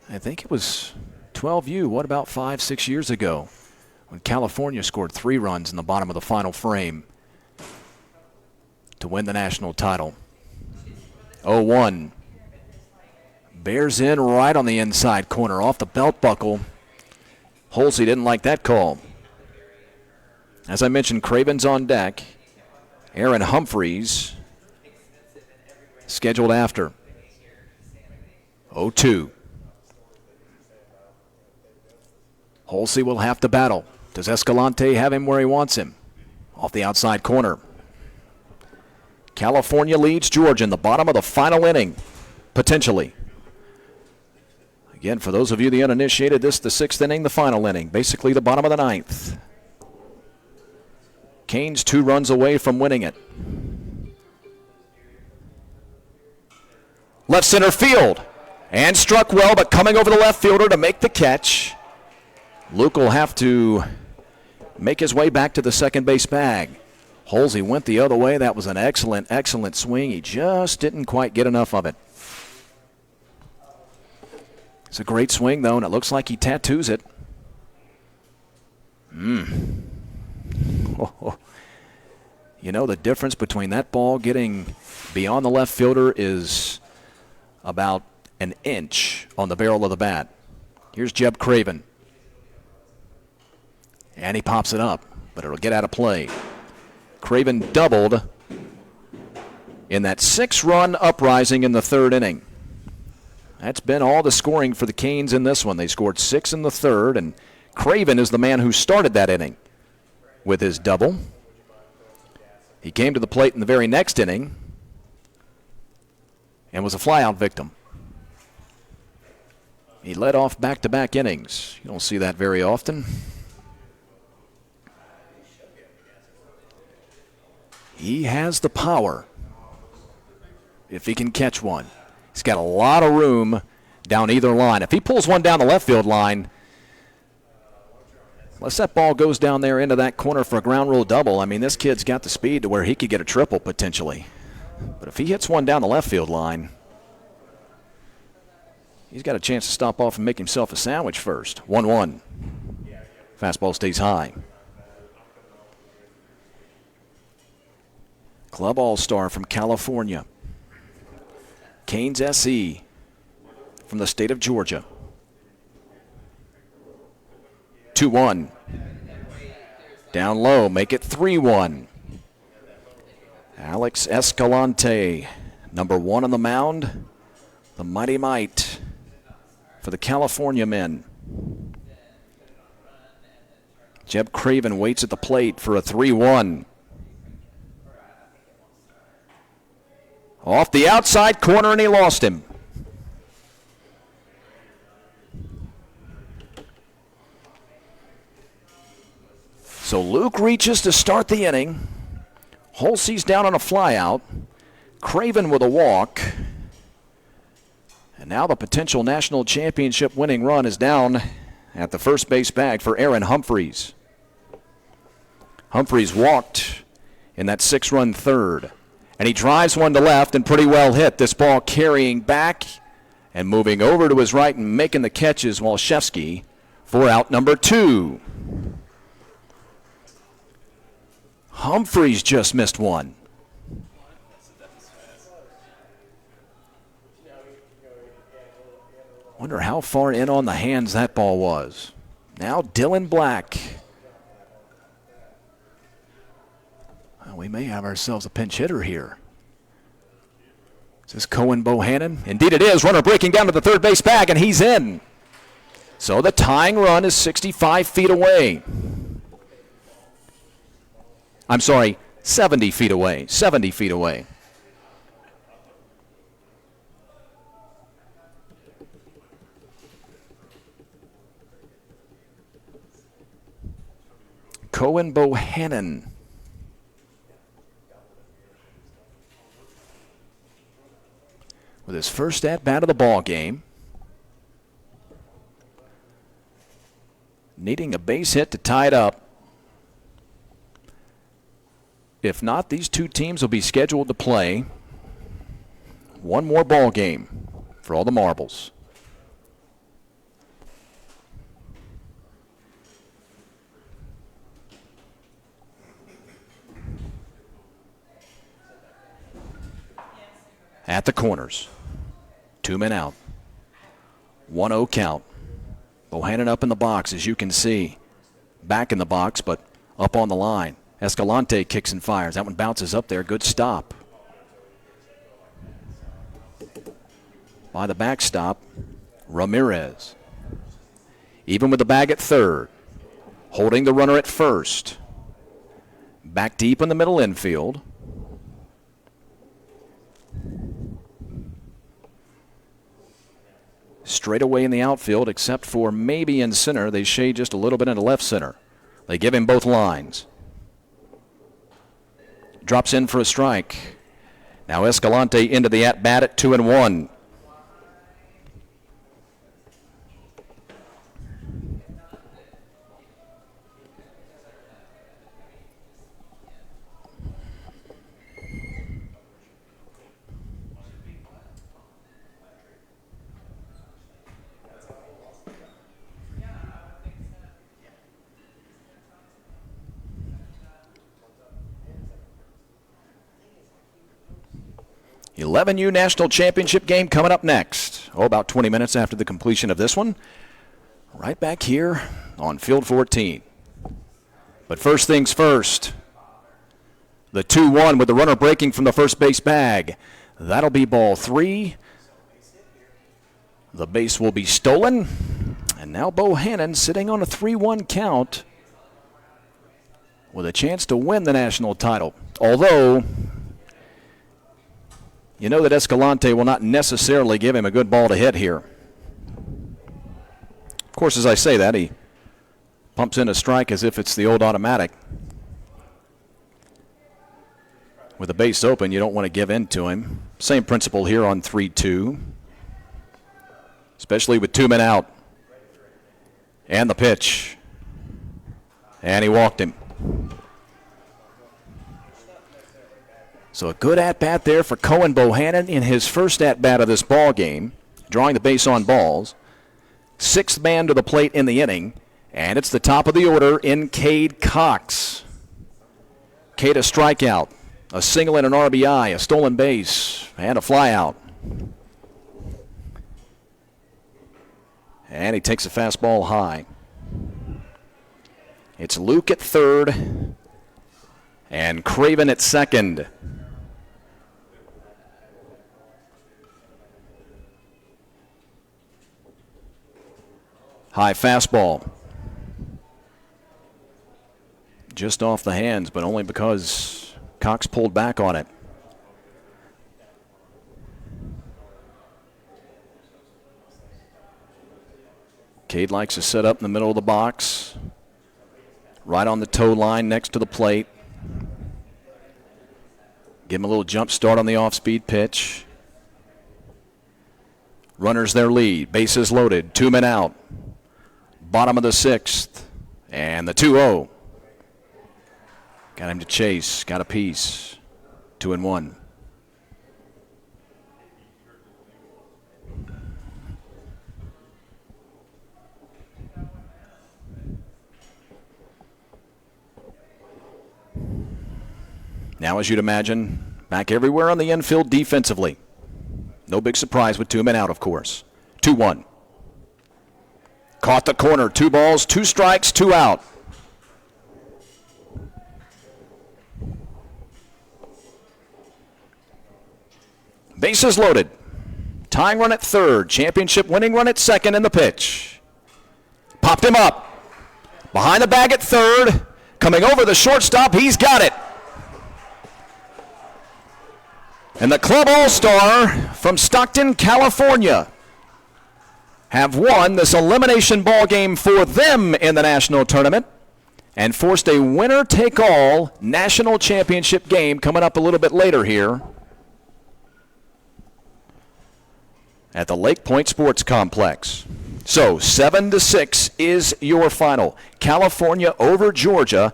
I think it was 12U, what about 5-6 years ago, when California scored 3 runs in the bottom of the final frame to win the national title. 0-1. Bears in right on the inside corner, off the belt buckle. Holsey didn't like that call. As I mentioned, Craven's on deck. Aaron Humphreys scheduled after. 0-2. Holsey will have to battle. Does Escalante have him where he wants him? Off the outside corner. California leads Georgia in the bottom of the final inning, potentially. Again, for those of you the uninitiated, this is the 6th inning, the final inning, basically the bottom of the 9th. Canes 2 runs away from winning it. Left center field, and struck well, but coming over the left fielder to make the catch. Luke will have to make his way back to the second base bag. Holsey went the other way. That was an excellent, excellent swing. He just didn't quite get enough of it. It's a great swing, though, and it looks like he tattoos it. Oh. You know, the difference between that ball getting beyond the left fielder is about an inch on the barrel of the bat. Here's Jeb Craven. And he pops it up, but it'll get out of play. Craven doubled in that 6-run uprising in the 3rd inning. That's been all the scoring for the Canes in this one. They scored 6 in the 3rd, and Craven is the man who started that inning with his double. He came to the plate in the very next inning and was a flyout victim. He led off back-to-back innings. You don't see that very often. He has the power if he can catch one. He's got a lot of room down either line. If he pulls one down the left field line, Unless that ball goes down there into that corner for a ground rule double, I mean, this kid's got the speed to where he could get a triple potentially. But if he hits one down the left field line, he's got a chance to stop off and make himself a sandwich first. 1-1. Fastball stays high. Club All-Star from California. Canes SE from the state of Georgia. 2-1. Down low, make it 3-1. Alex Escalante, number 1 on the mound. The Mighty Might for the California men. Jeb Craven waits at the plate for a 3-1. Off the outside corner, and he lost him. So Luke reaches to start the inning. Holsey's down on a flyout. Craven with a walk. And now the potential national championship winning run is down at the first base bag for Aaron Humphreys. Humphreys walked in that 6-run third. And he drives one to left and pretty well hit. This ball carrying back and moving over to his right and making the catches, Walszewski, for out number 2. Humphreys just missed one. Wonder how far in on the hands that ball was. Now Dylan Black. Well, we may have ourselves a pinch hitter here. Is this Cohen Bohannon? Indeed it is. Runner breaking down to the third base bag, and he's in. So the tying run is 65 feet away. I'm sorry, 70 feet away. 70 feet away. Cohen Bohannon. With his first at-bat of the ball game. Needing a base hit to tie it up. If not, these two teams will be scheduled to play one more ball game for all the marbles. At the corners. 2 men out. 1-0 count. Bohannon up in the box, as you can see. Back in the box, but up on the line. Escalante kicks and fires. That one bounces up there. Good stop. By the backstop, Ramirez. Even with the bag at third. Holding the runner at first. Back deep in the middle infield. Straight away in the outfield, except for maybe in center. They shade just a little bit into left center. They give him both lines. Drops in for a strike. Now Escalante into the at-bat at 2-1. The 12U National Championship game coming up next. About 20 minutes after the completion of this one. Right back here on Field 14. But first things first. The 2-1 with the runner breaking from the first base bag. That'll be ball 3. The base will be stolen. And now Bohannon sitting on a 3-1 count with a chance to win the national title. Although, you know that Escalante will not necessarily give him a good ball to hit here. Of course, as I say that, he pumps in a strike as if it's the old automatic. With the base open, you don't want to give in to him. Same principle here on 3-2. Especially with 2 men out. And the pitch. And he walked him. So a good at-bat there for Cohen Bohannon in his first at-bat of this ball game, drawing the base on balls. Sixth man to the plate in the inning, and it's the top of the order in Cade Cox. Cade a strikeout, a single and an RBI, a stolen base, and a flyout. And he takes a fastball high. It's Luke at third and Craven at second. High fastball. Just off the hands, but only because Cox pulled back on it. Cade likes to set up in the middle of the box, right on the toe line next to the plate. Give him a little jump start on the off-speed pitch. Runners their lead, bases loaded, 2 men out. Bottom of the sixth, and the 2-0. Got him to chase, got a piece, 2-1. Now, as you'd imagine, back everywhere on the infield defensively. No big surprise with 2 men out, of course. 2-1. Caught the corner, 2 balls, 2 strikes, 2 out. Bases loaded. Tying run at third, championship winning run at second, and the pitch. Popped him up. Behind the bag at third, coming over the shortstop, he's got it. And the Club All-Star from Stockton, California, have won this elimination ball game for them in the national tournament and forced a winner-take-all national championship game coming up a little bit later here at the Lake Point Sports Complex. So 7-6 is your final. California over Georgia,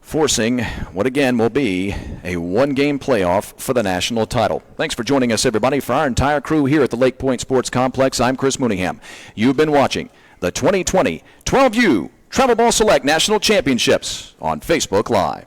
forcing what again will be a 1-game playoff for the national title. Thanks for joining us, everybody. For our entire crew here at the Lake Point Sports Complex, I'm Chris Mooneyham. You've been watching the 2020 12U Travelball Select National Championships on Facebook Live.